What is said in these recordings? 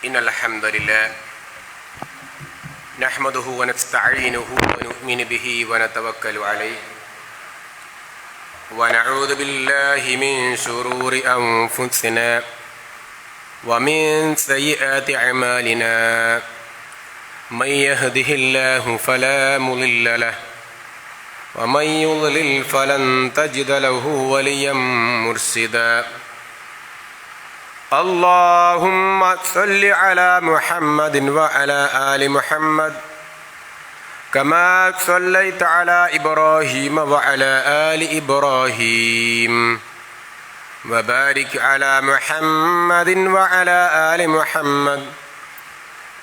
إن الحمد لله نحمده ونستعينه ونؤمن به ونتوكل عليه ونعوذ بالله من شرور أنفسنا ومن سيئات أعمالنا من يهده الله فلا مضل له ومن يضلل فلن تجد له وليا مرشدا اللهم صل على محمد وعلى آل محمد كما صليت على إبراهيم وعلى آل إبراهيم وبارك على محمد وعلى آل محمد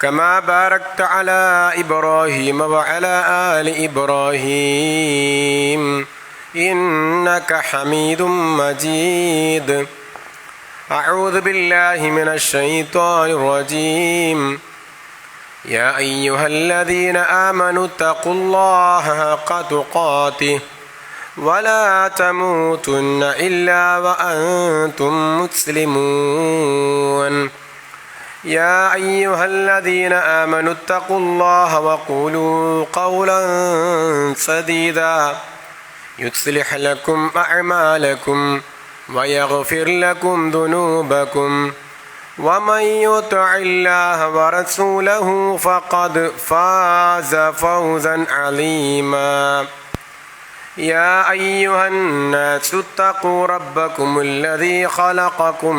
كما باركت على إبراهيم وعلى آل إبراهيم إنك حميد مجيد أعوذ بالله من الشيطان الرجيم يا أيها الذين آمنوا اتقوا الله حق تقاته ولا تموتن إلا وأنتم مسلمون يا أيها الذين آمنوا اتقوا الله وقولوا قولا سديدا يصلح لكم أعمالكم ويغفر لكم ذنوبكم ومن يطع الله ورسوله فقد فاز فوزا عظيما يا أيها الناس اتقوا ربكم الذي خلقكم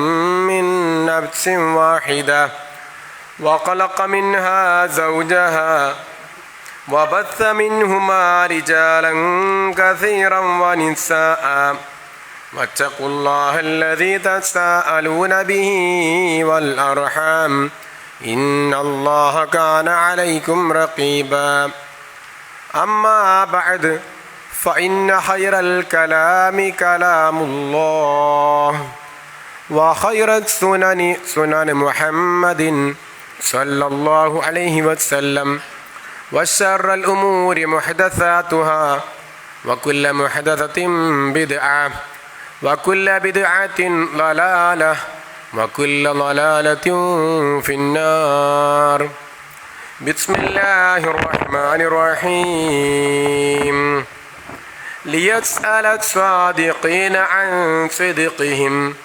من نفس واحدة وخلق منها زوجها وبث منهما رجالا كثيرا ونساء واتقوا الله الذي تساءلون به والأرحام إن الله كان عليكم رقيبا أما بعد فإن خير الكلام كلام الله وخير السنن سنن محمد صلى الله عليه وسلم وشر الأمور محدثاتها وكل محدثة بدعة وكل بدعة ضلالة وكل ضلالة في النار بسم الله الرحمن الرحيم ليسأل الصادقين عن صدقهم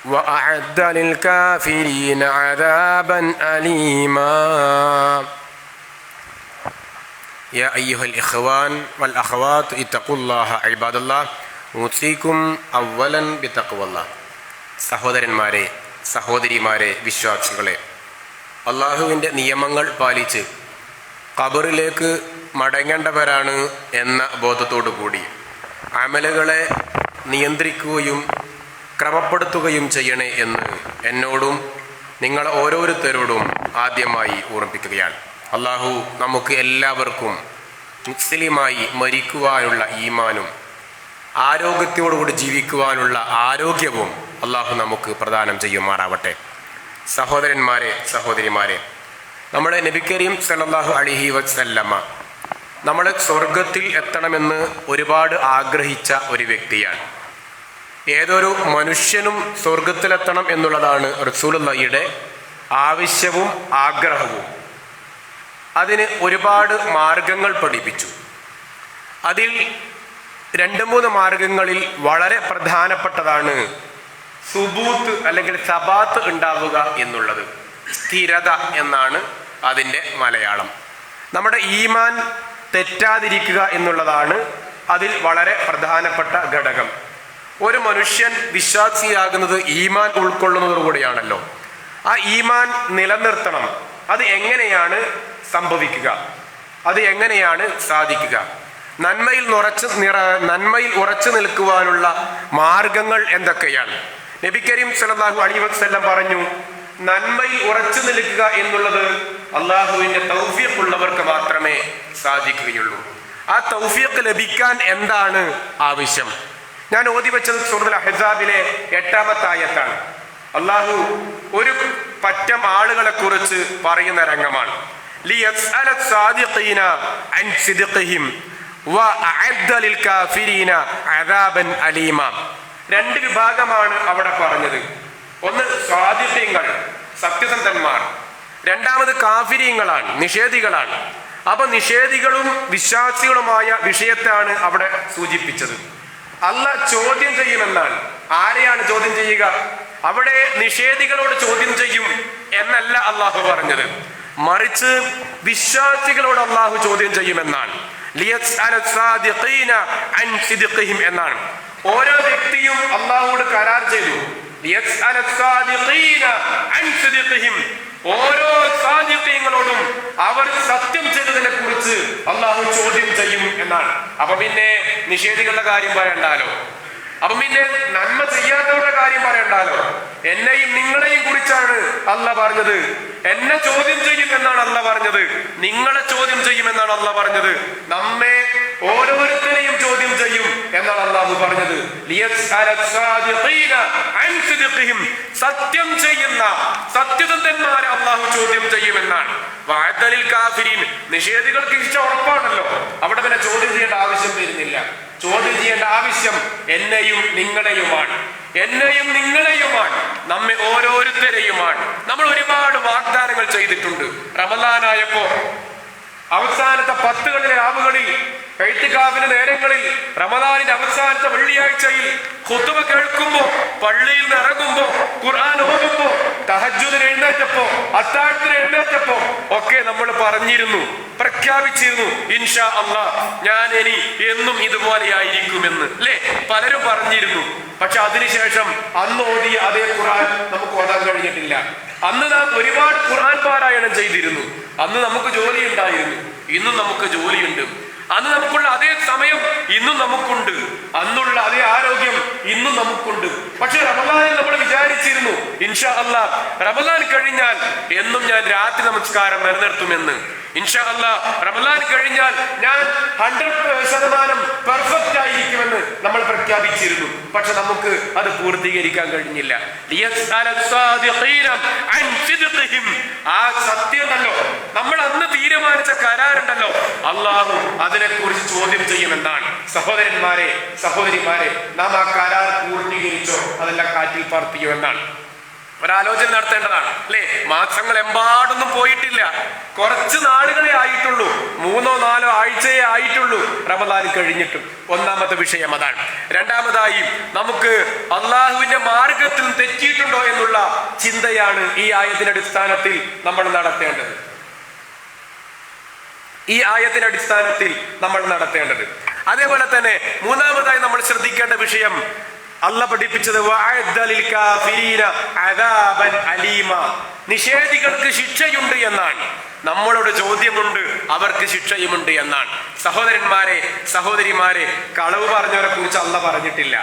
وأعد للكافرين عذابا أليما يا أيها الإخوان والأخوات اتقوا الله عباد الله ഊസിക്കും അവലൻ ബിത്തഖ്വല്ലാഹ്. സഹോദരന്മാരെ, സഹോദരിമാരെ, വിശ്വാസികളെ, അള്ളാഹുവിൻ്റെ നിയമങ്ങൾ പാലിച്ച് ഖബറിലേക്ക് മടങ്ങേണ്ടവരാണ് എന്ന ബോധത്തോടു കൂടി അമലുകളെ നിയന്ത്രിക്കുകയും ക്രമപ്പെടുത്തുകയും ചെയ്യണേ എന്ന് എന്നോടും നിങ്ങൾ ഓരോരുത്തരോടും ആദ്യമായി ഓർമ്മിപ്പിക്കുകയാണ്. അള്ളാഹു നമുക്ക് എല്ലാവർക്കും മുസ്ലിമായി മരിക്കുവാനുള്ള ഈമാനും ആരോഗ്യത്തോടുകൂടി ജീവിക്കുവാനുള്ള ആരോഗ്യവും അള്ളാഹു നമുക്ക് പ്രദാനം ചെയ്യുമാറാവട്ടെ. സഹോദരന്മാരെ, സഹോദരിമാരെ, നമ്മുടെ നബി കരീം സല്ലല്ലാഹു അലൈഹി വസല്ലമ നമ്മൾ സ്വർഗത്തിൽ എത്തണമെന്ന് ഒരുപാട് ആഗ്രഹിച്ച ഒരു വ്യക്തിയാണ്. ഏതൊരു മനുഷ്യനും സ്വർഗത്തിലെത്തണം എന്നുള്ളതാണ് റസൂലുള്ളാഹിയുടെ ആവശ്യവും ആഗ്രഹവും. അതിന് ഒരുപാട് മാർഗങ്ങൾ പഠിപ്പിച്ചു. അതിൽ 2-3 മാർഗങ്ങളിൽ വളരെ പ്രധാനപ്പെട്ടതാണ് സുബൂത്ത് അല്ലെങ്കിൽ സബാത്ത് ഉണ്ടാവുക എന്നുള്ളത്. സ്ഥിരത എന്നാണ് അതിൻ്റെ മലയാളം. നമ്മുടെ ഈമാൻ തെറ്റാതിരിക്കുക എന്നുള്ളതാണ് അതിൽ വളരെ പ്രധാനപ്പെട്ട ഘടകം. ഒരു മനുഷ്യൻ വിശ്വാസിയാകുന്നത് ഈമാൻ ഉൾക്കൊള്ളുന്നതോടുകൂടിയാണല്ലോ. ആ ഈമാൻ നിലനിർത്തണം. അത് എങ്ങനെയാണ് സംഭവിക്കുക? അത് എങ്ങനെയാണ് സാധിക്കുക? നന്മയിൽ ഉറച്ചു നിൽക്കുവാനുള്ള മാർഗങ്ങൾ എന്തൊക്കെയാണ്? നബി കരീം സല്ലല്ലാഹു അലൈഹി വസല്ലം പറഞ്ഞു, നന്മയിൽ ഉറച്ചു നിൽക്കുക എന്നുള്ളത് അള്ളാഹുവിൻ്റെ തൗഫീഖ് ഉള്ളവർക്ക് മാത്രമേ സാധിക്കുകയുള്ളൂ. ആ തൗഫീഖ് ലഭിക്കാൻ എന്താണ് ആവശ്യം? ഞാൻ ഓതി വെച്ചത് സൂറത്തുൽ അഹ്സാബിലെ 8-ാമത്തെ ആയത്താണ്. അള്ളാഹു ഒരു പറ്റം ആളുകളെ കുറിച്ച് പറയുന്ന രംഗമാണ്. ലിയസ്അല സാദിഖീന അൻ സിദ്ഖിഹിം വഅഅദ്ദ ലിൽകാഫിരീന അദാബൻ അലീമ. 2 വിഭാഗമാണ് അവിടെ പറഞ്ഞത്. ഒന്ന് സ്വാദിഖീങ്ങൾ, സത്യസന്ധന്മാർ. രണ്ടാമത് കാഫിരീങ്ങളാണ്, നിഷേധികളാണ്. അപ്പൊ നിഷേധികളും വിശ്വാസികളുമായ വിഷയത്താണ് അവിടെ സൂചിപ്പിച്ചത്. അല്ലാഹ് ചോദ്യം ചെയ്യുമെന്നാണ്. ആരെയാണ് ചോദ്യം ചെയ്യുക? അവിടെ നിഷേധികളോട് ചോദ്യം ചെയ്യും എന്നല്ല അള്ളാഹു പറഞ്ഞത്, മറിച്ച് വിശ്വാസികളോട് അള്ളാഹു ചോദ്യം ചെയ്യുമെന്നാണ്. എന്നാണ്. ഓരോ വ്യക്തിയും അള്ളാഹുവോട് കരാർ ചെയ്തു. ഓരോ സാദിഖീങ്ങളോടും അവർ സത്യം ചെയ്തതിനെ കുറിച്ച് അള്ളാഹു ചോദ്യം ചെയ്യും എന്നാണ്. അപ്പൊ പിന്നെ നിഷേധികളുടെ കാര്യം പറയണ്ടാലോ, അപ്പൊ പിന്നെ നന്മ ചെയ്യാത്തവരുടെ കാര്യം പറയണ്ടാലോ. എന്നെയും നിങ്ങളെയും കുറിച്ചാണ് അള്ളാഹ് പറഞ്ഞത്. എന്നെ ചോദ്യം ചെയ്യും എന്നാണ് അള്ളാഹ് പറഞ്ഞത്, നിങ്ങളെ ചോദ്യം ചെയ്യുമെന്നാണ് അള്ളാഹ് പറഞ്ഞത്, നമ്മെ ഓരോരുത്തരെയും ചോദ്യം ചെയ്യും എന്നാണ് അള്ളാഹു പറഞ്ഞത്. സത്യം ചെയ്യുന്ന സത്യസന്ധന്മാരെ അള്ളാഹു ചോദ്യം ചെയ്യുമെന്നാണ്. നിഷേധികൾക്ക് ഇഷ്ടം ഉറപ്പാണല്ലോ, അവിടെ പിന്നെ ചോദ്യം ചെയ്യേണ്ട ആവശ്യം വരുന്നില്ല. ചോദ്യം ചെയ്യേണ്ട ആവശ്യം എന്നെയും നിങ്ങളെയുമാണ്, എന്നെയും നിങ്ങളെയുമാണ്, നമ്മെ ഓരോരുത്തരെയുമാണ്. നമ്മൾ ഒരുപാട് വാഗ്ദാനങ്ങൾ ചെയ്തിട്ടുണ്ട്. റമദാനായപ്പോ അവസാനത്തെ 10 രാവുകളിൽ, എഴുത്തിക്കാവിന്റെ നേരങ്ങളിൽ, റമദാനിന്റെ അവസാനത്തെ വെള്ളിയാഴ്ചയിൽ ഖുതുബ കേൾക്കുമ്പോ, പള്ളിയിൽ നിന്ന് ഇറങ്ങുമ്പോ, ഖുർആൻ ഓതുമ്പോ, തഹജ്ജുദിന് എഴുന്നേറ്റപ്പോ, അത്താഴത്തിന് എഴുന്നേറ്റപ്പോ ഒക്കെ നമ്മൾ പറഞ്ഞിരുന്നു, പ്രഖ്യാപിച്ചിരുന്നു, ഇൻഷാ അല്ലാഹ് ഞാൻ ഇനി എന്നും ഇതുപോലെയായിരിക്കുമെന്ന്, അല്ലേ? പലരും പറഞ്ഞിരുന്നു. പക്ഷെ അതിനുശേഷം അന്ന് ഓതിയ അതേ ഖുർആൻ നമുക്ക് ഓതാൻ കഴിഞ്ഞിട്ടില്ല. അന്ന് നാം ഒരുപാട് ഖുർആൻ പാരായണം ചെയ്തിരുന്നു. അന്ന് നമുക്ക് ജോലി ഉണ്ടായിരുന്നു, ഇന്നും നമുക്ക് ജോലിയുണ്ട്. അന്ന് നമുക്കുള്ള അതേ സമയം ഇന്നും നമുക്കുണ്ട്, അന്നുള്ള അതേ ആരോഗ്യം ഇന്നും നമുക്കുണ്ട്. പക്ഷെ റമദാനിൽ നമ്മൾ വിചാരിച്ചിരുന്നു, ഇൻഷാ അല്ലാഹ് റമദാൻ കഴിഞ്ഞാൽ എന്നും ഞാൻ രാത്രി നമസ്കാരം നിലനിർത്തുമെന്ന്. ഇൻഷാ അല്ലാഹ് റമദാൻ കഴിഞ്ഞാൽ ഞാൻ 100% പെർഫെക്റ്റ് ആയിരിക്കുമെന്ന് നമ്മൾ പ്രഖ്യാപിച്ചിരുന്നു. പക്ഷെ നമുക്ക് അത് പൂർത്തീകരിക്കാൻ കഴിഞ്ഞില്ല. ആ സത്യമുണ്ടല്ലോ, നമ്മൾ അന്ന് തീരുമാനിച്ച കരാറുണ്ടല്ലോ, അള്ളാഹു അതിനെക്കുറിച്ച് ചോദ്യം ചെയ്യുമെന്നാണ്. സഹോദരന്മാരെ, സഹോദരിമാരെ, നാം ആ കരാർ പൂർത്തീകരിച്ചോ അതല്ല കാറ്റിൽ പറത്തിയോ എന്നാണ് ഒരാലോചന നടത്തേണ്ടതാണ്, അല്ലേ? മാസങ്ങൾ എമ്പാടൊന്നും പോയിട്ടില്ല, കുറച്ച് നാളുകളെ ആയിട്ടുള്ളൂ, 3-4 ആഴ്ചയെ ആയിട്ടുള്ളൂ റമദാൻ കഴിഞ്ഞിട്ടും. ഒന്നാമത്തെ വിഷയം അതാണ്. രണ്ടാമതായി, നമുക്ക് അള്ളാഹുവിന്റെ മാർഗത്തിൽ തെറ്റിയിട്ടുണ്ടോ എന്നുള്ള ചിന്തയാണ് ഈ ആയത്തിന്റെ അടിസ്ഥാനത്തിൽ നമ്മൾ നടത്തേണ്ടത്. ഈ ആയത്തിന്റെ അടിസ്ഥാനത്തിൽ നമ്മൾ നടത്തേണ്ടത്. അതേപോലെ തന്നെ മൂന്നാമതായി നമ്മൾ ശ്രദ്ധിക്കേണ്ട വിഷയം, അല്ലാഹ് പഠിപ്പിച്ചത് നിഷേധികൾക്ക് ശിക്ഷയുണ്ട് എന്നാണ്. നമ്മളോട് ചോദ്യമുണ്ട്, അവർക്ക് ശിക്ഷയുമുണ്ട് എന്നാണ്. സഹോദരന്മാരെ, സഹോദരിമാരെ, കളവ് പറഞ്ഞവരെ കുറിച്ച് അല്ലാഹ് പറഞ്ഞിട്ടില്ല,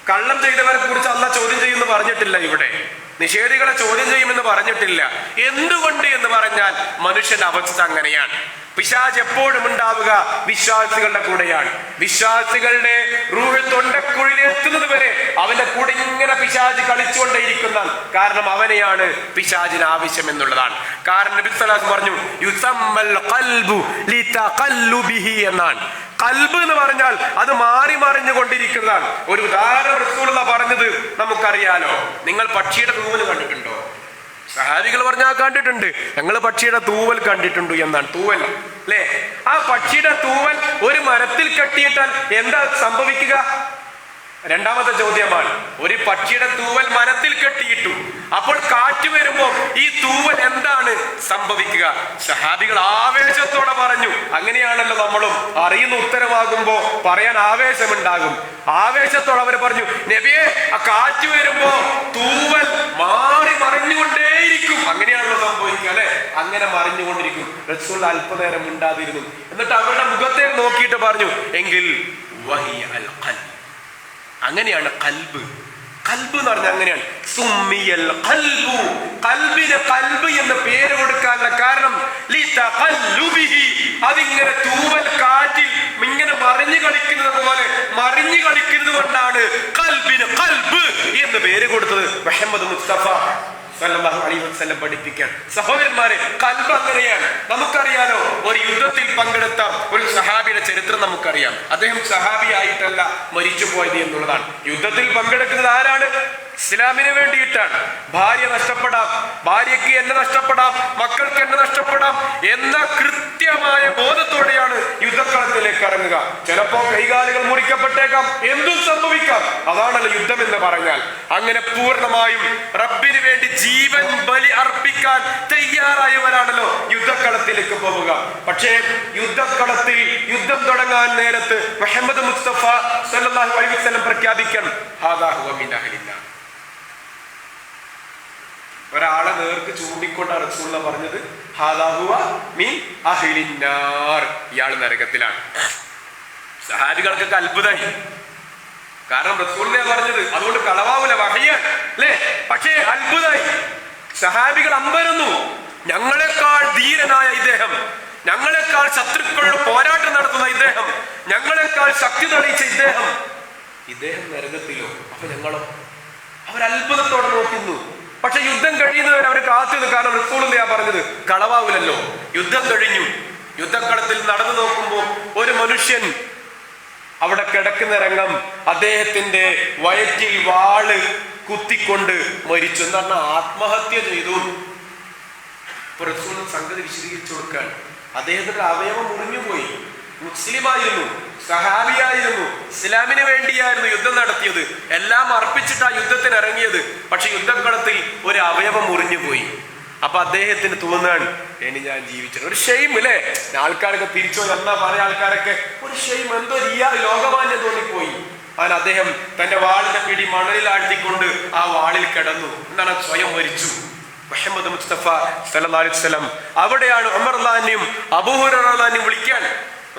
കള്ളം ചെയ്തവരെ കുറിച്ച് അല്ലാഹ് ചോദ്യം ചെയ്യുമെന്ന് പറഞ്ഞിട്ടില്ല. ഇവിടെ നിഷേധികളെ ചോദ്യം ചെയ്യുമെന്ന് പറഞ്ഞിട്ടില്ല. എന്തുകൊണ്ട് എന്ന് പറഞ്ഞാൽ മനുഷ്യന്റെ അവസ്ഥ അങ്ങനെയാണ്. പിശാച് എപ്പോഴും ഉണ്ടാവുക വിശ്വാസികളുടെ കൂടെയാണ്. വിശ്വാസികളുടെ റൂഹ് തൊണ്ടക്കുഴിയിൽ എത്തുന്നത് വരെ അവന്റെ കൂടെ ഇങ്ങനെ പിശാച് കളിച്ചുകൊണ്ടേയിരിക്കുന്ന, കാരണം അവനെയാണ് പിശാചിന് ആവശ്യം എന്നുള്ളതാണ്. കാരണം നബി സല്ലല്ലാഹു അലൈഹി വസല്ലം പറഞ്ഞു, യുസമ്മൽ ഖൽബു ലിതഖല്ലുബിഹി എന്നാണ്. കൽബ് എന്ന് പറഞ്ഞാൽ അത് മാറി മറിഞ്ഞു കൊണ്ടിരിക്കുന്നതാണ്. ഒരു ഉദാഹരണം റസൂലുള്ളാഹി പറഞ്ഞത് നമുക്കറിയാലോ. നിങ്ങൾ പക്ഷിയുടെ തൂവൽ കണ്ടിട്ടുണ്ടോ? സഹാബികൾ പറഞ്ഞാൽ കണ്ടിട്ടുണ്ട്, ഞങ്ങൾ പക്ഷിയുടെ തൂവൽ കണ്ടിട്ടുണ്ട് എന്നാണ്. തൂവൽ, അല്ലേ? ആ പക്ഷിയുടെ തൂവൽ ഒരു മരത്തിൽ കെട്ടിയിട്ടാൽ എന്താ സംഭവിക്കുക? രണ്ടാമത്തെ ചോദ്യമാണ്. ഒരു പക്ഷിയുടെ തൂവൽ മരത്തിൽ കെട്ടിയിട്ടു, അപ്പോൾ കാറ്റ് വരുമ്പോ ഈ തൂവൽ എന്താണ് സംഭവിക്കുക? സഹാബികൾ ആവേശത്തോടെ പറഞ്ഞു. അങ്ങനെയാണല്ലോ നമ്മളും, അറിയുന്ന ഉത്തരവാകുമ്പോ പറയാൻ ആവേശമുണ്ടാകും. ആവേശത്തോടെ അവർ പറഞ്ഞു, നബിയെ, ആ കാറ്റ് വരുമ്പോ തൂവൽ മാറി മറിഞ്ഞുകൊണ്ടേയിരിക്കും. അങ്ങനെയാണല്ലോ സംഭവിക്കുക, അല്ലെ? അങ്ങനെ മറിഞ്ഞുകൊണ്ടിരിക്കും. റസൂൽ അല്പനേരം മിണ്ടാതിരുന്നു. എന്നിട്ട് അവരുടെ മുഖത്തെ നോക്കിയിട്ട് പറഞ്ഞു, എങ്കിൽ വഹിയ അൽ ഖൽബ്. അങ്ങനെയാണ് കൽബ്. കൽബ് എന്ന് പറഞ്ഞാൽ അങ്ങനെയാണ്. സുമ്മിയൽ ഖൽബു, കൽബിന് കൽബ് എന്ന് പേര് കൊടുക്കാനുള്ള കാരണം അതിങ്ങനെ തൂവൽ കാറ്റിൽ ഇങ്ങനെ മറിഞ്ഞു കളിക്കുന്നത് പോലെ മറിഞ്ഞു കളിക്കുന്നത് കൊണ്ടാണ് കൽബിന് കൽബ് എന്ന് പേര് കൊടുത്തത്. മുഹമ്മദ് മുസ്തഫ സല്ലല്ലാഹു അലൈഹി വസല്ലം പഠിപ്പിക്കാൻ. സഹോദരന്മാരെ, കൽബ് അങ്ങനെയാണ്. നമുക്കറിയാലോ, ഒരു യുദ്ധത്തിൽ പങ്കെടുത്ത ഒരു സഹാബിയുടെ ചരിത്രം നമുക്കറിയാം. അദ്ദേഹം സഹാബി ആയിട്ടല്ല മരിച്ചു പോയത് എന്നുള്ളതാണ്. യുദ്ധത്തിൽ പങ്കെടുക്കുന്നത് ആരാണ്? ഇസ്ലാമിന് വേണ്ടിയിട്ടാണ്. ഭാര്യ നഷ്ടപ്പെടാം, ഭാര്യയ്ക്ക് എന്നെ നഷ്ടപ്പെടാം, മക്കൾക്ക് എന്നെ നഷ്ടപ്പെടാം എന്ന കൃത്യമായ ബോധത്തോടെയാണ് യുദ്ധക്കളത്തിലേക്ക് ഇറങ്ങുക. ചിലപ്പോ കൈകാലുകൾ മുറിക്കപ്പെട്ടേക്കാം, എന്തും സംഭവിക്കാം. അതാണല്ലോ യുദ്ധം എന്ന് പറഞ്ഞാൽ. അങ്ങനെ പൂർണ്ണമായും റബ്ബിന് വേണ്ടി ജീവൻ ബലി അർപ്പിക്കാൻ തയ്യാറായവരാണല്ലോ യുദ്ധക്കളത്തിലേക്ക് പോവുക. പക്ഷേ യുദ്ധക്കളത്തിൽ യുദ്ധം തുടങ്ങാൻ നേരത്ത് മുഹമ്മദ് മുസ്തഫ സല്ലല്ലാഹു അലൈഹി വസല്ലം പ്രഖ്യാപിക്കണം, ഹാദാ ഹുവ മിൻ അഹ്ലിന്നാർ. ഒരാളെ നേർക്ക് ചൂണ്ടിക്കൊണ്ടാണ് റസൂലുള്ളാഹി പറഞ്ഞത്, ഹാദാ ഹുവ മിൻ അഹ്ലിന്നാർ, ഇയാൾ നരകത്തിലാണ്. സഹാബികൾക്കൊക്കെ അത്ഭുതമായി. കാരണം റസൂലുള്ളാഹി പറഞ്ഞത്, അതുകൊണ്ട് കളവാവൂല, വഹയ്യാണ് അല്ലേ? പക്ഷേ അത്ഭുതമായി. സഹാബികൾ അമ്പരന്നു. ഞങ്ങളെക്കാൾ ധീരനായ ഇദ്ദേഹം, ഞങ്ങളെക്കാൾ ശത്രുക്കളുടെ പോരാട്ടം നടത്തുന്ന ഇദ്ദേഹം, ഞങ്ങളെക്കാൾ ശക്തി തെളിയിച്ച ഇദ്ദേഹം നരകത്തിലോ? അപ്പൊ ഞങ്ങളോ? അവർ അത്ഭുതത്തോടെ നോക്കുന്നു. പക്ഷെ യുദ്ധം കഴിയുന്നവരെ അവർ കാത്തിരുന്നു. കാരണം റസൂലുള്ളാഹി പറഞ്ഞത് കളവാവില്ലല്ലോ. യുദ്ധം കഴിഞ്ഞു. യുദ്ധക്കളത്തിൽ നടന്നു നോക്കുമ്പോൾ ഒരു മനുഷ്യൻ അവിടെ കിടക്കുന്ന രംഗം, അദ്ദേഹത്തിന്റെ വയറ്റിൽ വാള് കുത്തിക്കൊണ്ട് മരിച്ചു. എന്ന് പറഞ്ഞാൽ ആത്മഹത്യ ചെയ്തു. റസൂൽ സംഗതി വിശദീകരിച്ചു കൊടുക്കാൻ. അദ്ദേഹത്തിന്റെ അവയവം മുറിഞ്ഞുപോയി. മുസ്ലിമായിരുന്നു, സഹാബിയായിരുന്നു, ഇസ്ലാമിന് വേണ്ടിയായിരുന്നു യുദ്ധം നടത്തിയത്, എല്ലാം അർപ്പിച്ചിട്ടാ യുദ്ധത്തിന് ഇറങ്ങിയത്. പക്ഷെ യുദ്ധക്കളത്തിൽ ഒരു അവയവം മുറിഞ്ഞുപോയി. അപ്പൊ അദ്ദേഹത്തിന് തോന്നാണ്, ഇനി ഞാൻ ജീവിച്ചത് ഒരു ഷെയിം അല്ലേ? ആൾക്കാരൊക്കെ തിരിച്ചോ എന്നാ പറയാ, ആൾക്കാരൊക്കെ ഒരു ഷെയിം, എന്തോ ലോകമാന്യം തോന്നിപ്പോയി. അങ്ങനെ അദ്ദേഹം തന്റെ വാളിന്റെ പിടി മണലിൽ ആഴ്ത്തിക്കൊണ്ട് ആ വാളിൽ കിടന്നു. എന്താണ്? സ്വയം മരിച്ചു. മുഹമ്മദ് മുസ്തഫ സല്ലല്ലാഹു അലൈഹി വസല്ലം അവിടെയാണ് ഉമർ റളിയല്ലാഹു അബൂ ഹുറൈറ റളിയല്ലാഹു വിളിക്കാൻ.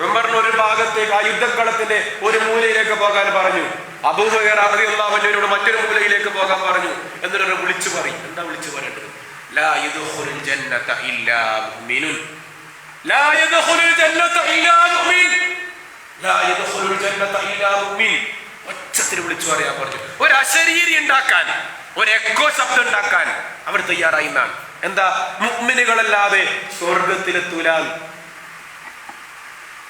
ഉമറിന് ഒരു ഭാഗത്തേക്ക്, ആ യുദ്ധക്കളത്തിന്റെ ഒരു മൂലയിലേക്ക് പോകാൻ പറഞ്ഞു. അബൂ ഹുറൈറ റളിയല്ലാഹു അൻഹുവിനോട് മറ്റൊരു മൂലയിലേക്ക് പോകാൻ പറഞ്ഞു. എന്നിട്ട് വിളിച്ചു പറയും. എന്താ വിളിച്ചു പറയേണ്ടത്? ലാ യദ്ഖുലുൽ ജന്നത ഇല്ലാ മുഅ്മിനുൻ, ലാ യദ്ഖുലുൽ ജന്നത ഇല്ലാ മുഅ്മിൻ, ലാ യദ്ഖുലുൽ ജന്നത ഇല്ലാ മുഅ്മിൻ. ഒച്ചത്തിൽ വിളിച്ചു പറയാൻ പറഞ്ഞു. ഒരു അശരീരി ഉണ്ടാക്കാൻ, ഒരു എക്കോ ശബ്ദം ഉണ്ടാക്കാൻ അവർ തയ്യാറായി എന്നാണ്. എന്താ? മുഅ്മിനുകളല്ലാതെ സ്വർഗത്തിലെത്തൂല.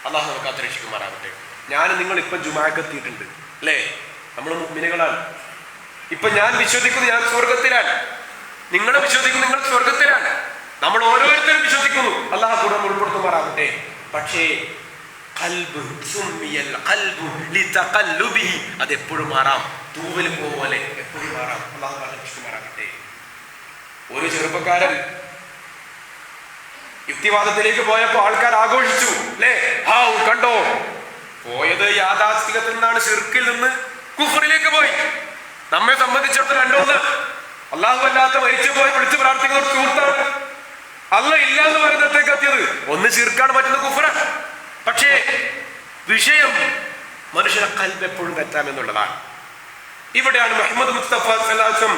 അല്ലാഹു നമുക്ക് അന്തരീക്ഷിക്കുമാറാവട്ടെ. ഞാൻ നിങ്ങൾ ഇപ്പൊ ജുമാഅക്ക് എത്തിയിട്ടുണ്ട് അല്ലേ? നമ്മൾ മുഅ്മിനുകളാണ്. ഇപ്പൊ ഞാൻ വിശ്വസിക്കുന്നു ഞാൻ സ്വർഗത്തിലാണ്, നിങ്ങൾ വിശ്വസിക്കുന്നു നിങ്ങൾ സ്വർഗത്തിലാണ്, നമ്മൾ ഓരോരുത്തരും വിശ്വസിക്കുന്നു. അല്ലാഹു കൂടെ ഉൾപ്പെടുത്തുമാറാവട്ടെ. പക്ഷേ അത് എപ്പോഴും മാറാം, തൂവൽ പോലെ എപ്പോഴും മാറാം. അല്ലാഹു അന്തരീക്ഷിക്കുമാറാവട്ടെ. ഒരു ചെറുപ്പക്കാരൻ യുക്തിവാദത്തിലേക്ക് പോയപ്പോ ആൾക്കാർ ആഘോഷിച്ചു അല്ലേ? കണ്ടോ, പോയത് യാഥാസ്ഥികത്തിൽ നിന്നാണ്, ശിർക്കിൽ നിന്ന് കുഫറിലേക്ക് പോയി. നമ്മെ സംബന്ധിച്ചിടത്തോളം രണ്ടൊന്ന്, അല്ലാഹു അല്ലാത്ത മരിച്ചു പോയി വിളിച്ചു പ്രാർത്ഥിക്കുന്ന ഒരു സുഹൃത്താണ്. അല്ല ഇല്ല എന്ന് പറയുന്നത്തേക്ക് എത്തിയത് ഒന്ന് ശിർക്കാണ്, മറ്റൊന്ന് കുഫറാണ്. പക്ഷേ വിഷയം മനുഷ്യനെ ഖൽബ് എപ്പോഴും തെറ്റാമെന്നുള്ളതാണ്. ഇവിടെയാണ് മുഹമ്മദ് മുസ്തഫ സല്ലല്ലാഹു അലൈഹി വസല്ലം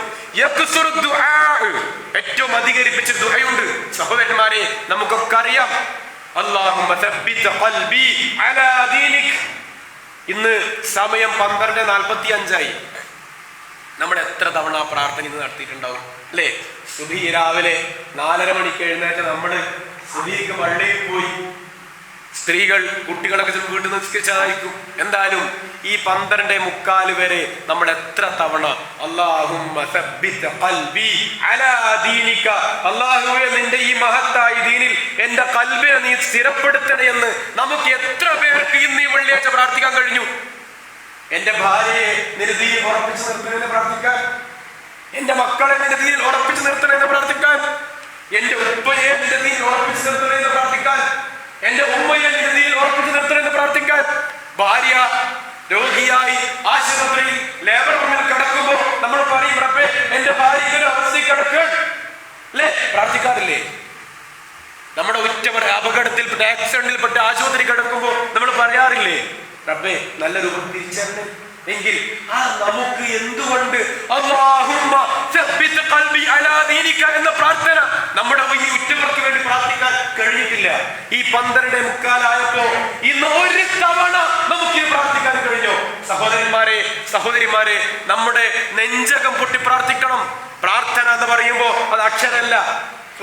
ഏറ്റവും അധികരിപ്പിച്ച ദുആയുണ്ട്. സഹോദരന്മാരെ, നമുക്കൊക്കെ അറിയാം, അല്ലാഹുമ്മ തബ്ബിത് ഖൽബി അലാ ദീനിക്. ഇന്ന് സമയം 12:45. നമ്മൾ എത്ര തവണ പ്രാർത്ഥന ഇന്ന് നടത്തിയിട്ടുണ്ടാവും അല്ലേ? സുബഹി രാവിലെ 4:30 മണിക്ക് എഴുന്നേറ്റ് നമ്മൾ സുബഹിക്ക് പള്ളിയിൽ പോയി. സ്ത്രീകൾ കുട്ടികളൊക്കെ വീട്ടിൽ നിസ്കരിച്ചതായിരിക്കും. എന്തായാലും ഈ 12:45 വരെ നമ്മൾ എത്ര തവണ അല്ലാഹുമ്മ സബ്ബിത് ഖൽബി അലാ ദീനിക, അല്ലാഹുവേ നിന്റെ ഈ മഹത്തായ ദീനിൽ എന്റെ ഖൽബിനെ നീ സ്ഥിരപ്പെടുത്തണേ എന്ന് നമുക്ക് എത്ര പേർക്ക് ഇന്ന് ഈ വെള്ളിയാഴ്ച പ്രാർത്ഥിക്കാൻ കഴിഞ്ഞു? എന്റെ ഭാര്യയെ നിരതിയിൽ ഉറപ്പിച്ചു നിർത്തണമെന്ന് പ്രാർത്ഥിക്കാൻ, എന്റെ മക്കളെ നിരതിയിൽ ഉറപ്പിച്ചു നിർത്തണമെന്ന് പ്രാർത്ഥിക്കാൻ, എന്റെ ഉപ്പയെ നിരതിയിൽ ഉറപ്പിച്ചു നിർത്തണമെന്ന് പ്രാർത്ഥിക്കാൻ, എന്റെ ഉമ്മയെ നിരതിയിൽ ഉറപ്പിച്ചു നിർത്തണമെന്ന് പ്രാർത്ഥിക്കാൻ, ഭാര്യ രോഗിയായി ആശുപത്രിയിൽ ലേബർ റൂമിൽ കിടക്കുമ്പോൾ നമ്മൾ പറയും, റബ്ബേ എന്റെ ഭാര്യ ഒരു അവസ്ഥയിൽ കിടക്കുക അല്ലേ? പ്രാർത്ഥിക്കാറില്ലേ? നമ്മുടെ ഉറ്റവർ അപകടത്തിൽപ്പെട്ട് ആക്സിഡന്റിൽപ്പെട്ട് ആശുപത്രി കിടക്കുമ്പോൾ നമ്മൾ പറയാറില്ലേ, റബ്ബേ നല്ല രൂപം തിരിച്ചറിഞ്ഞു എങ്കിൽ നമുക്ക് എന്തുകൊണ്ട് അല്ലാഹുമ്മ സബ്ബിത് ഖൽബി അലാ ദീനിക എന്ന പ്രാർത്ഥന നമ്മുടെ ഈ ഉറ്റവർക്ക് വേണ്ടി പ്രാർത്ഥിക്കാൻ കഴിഞ്ഞിട്ടില്ല? ഈ 12:45 ഇന്ന് ഒരു തവണ നമുക്ക് പ്രാർത്ഥിക്കാൻ കഴിഞ്ഞോ? സഹോദരിമാരെ, നമ്മുടെ നെഞ്ചകം പൊട്ടി പ്രാർത്ഥിക്കണം. പ്രാർത്ഥന എന്ന് പറയുമ്പോ അത് അക്ഷരമല്ല,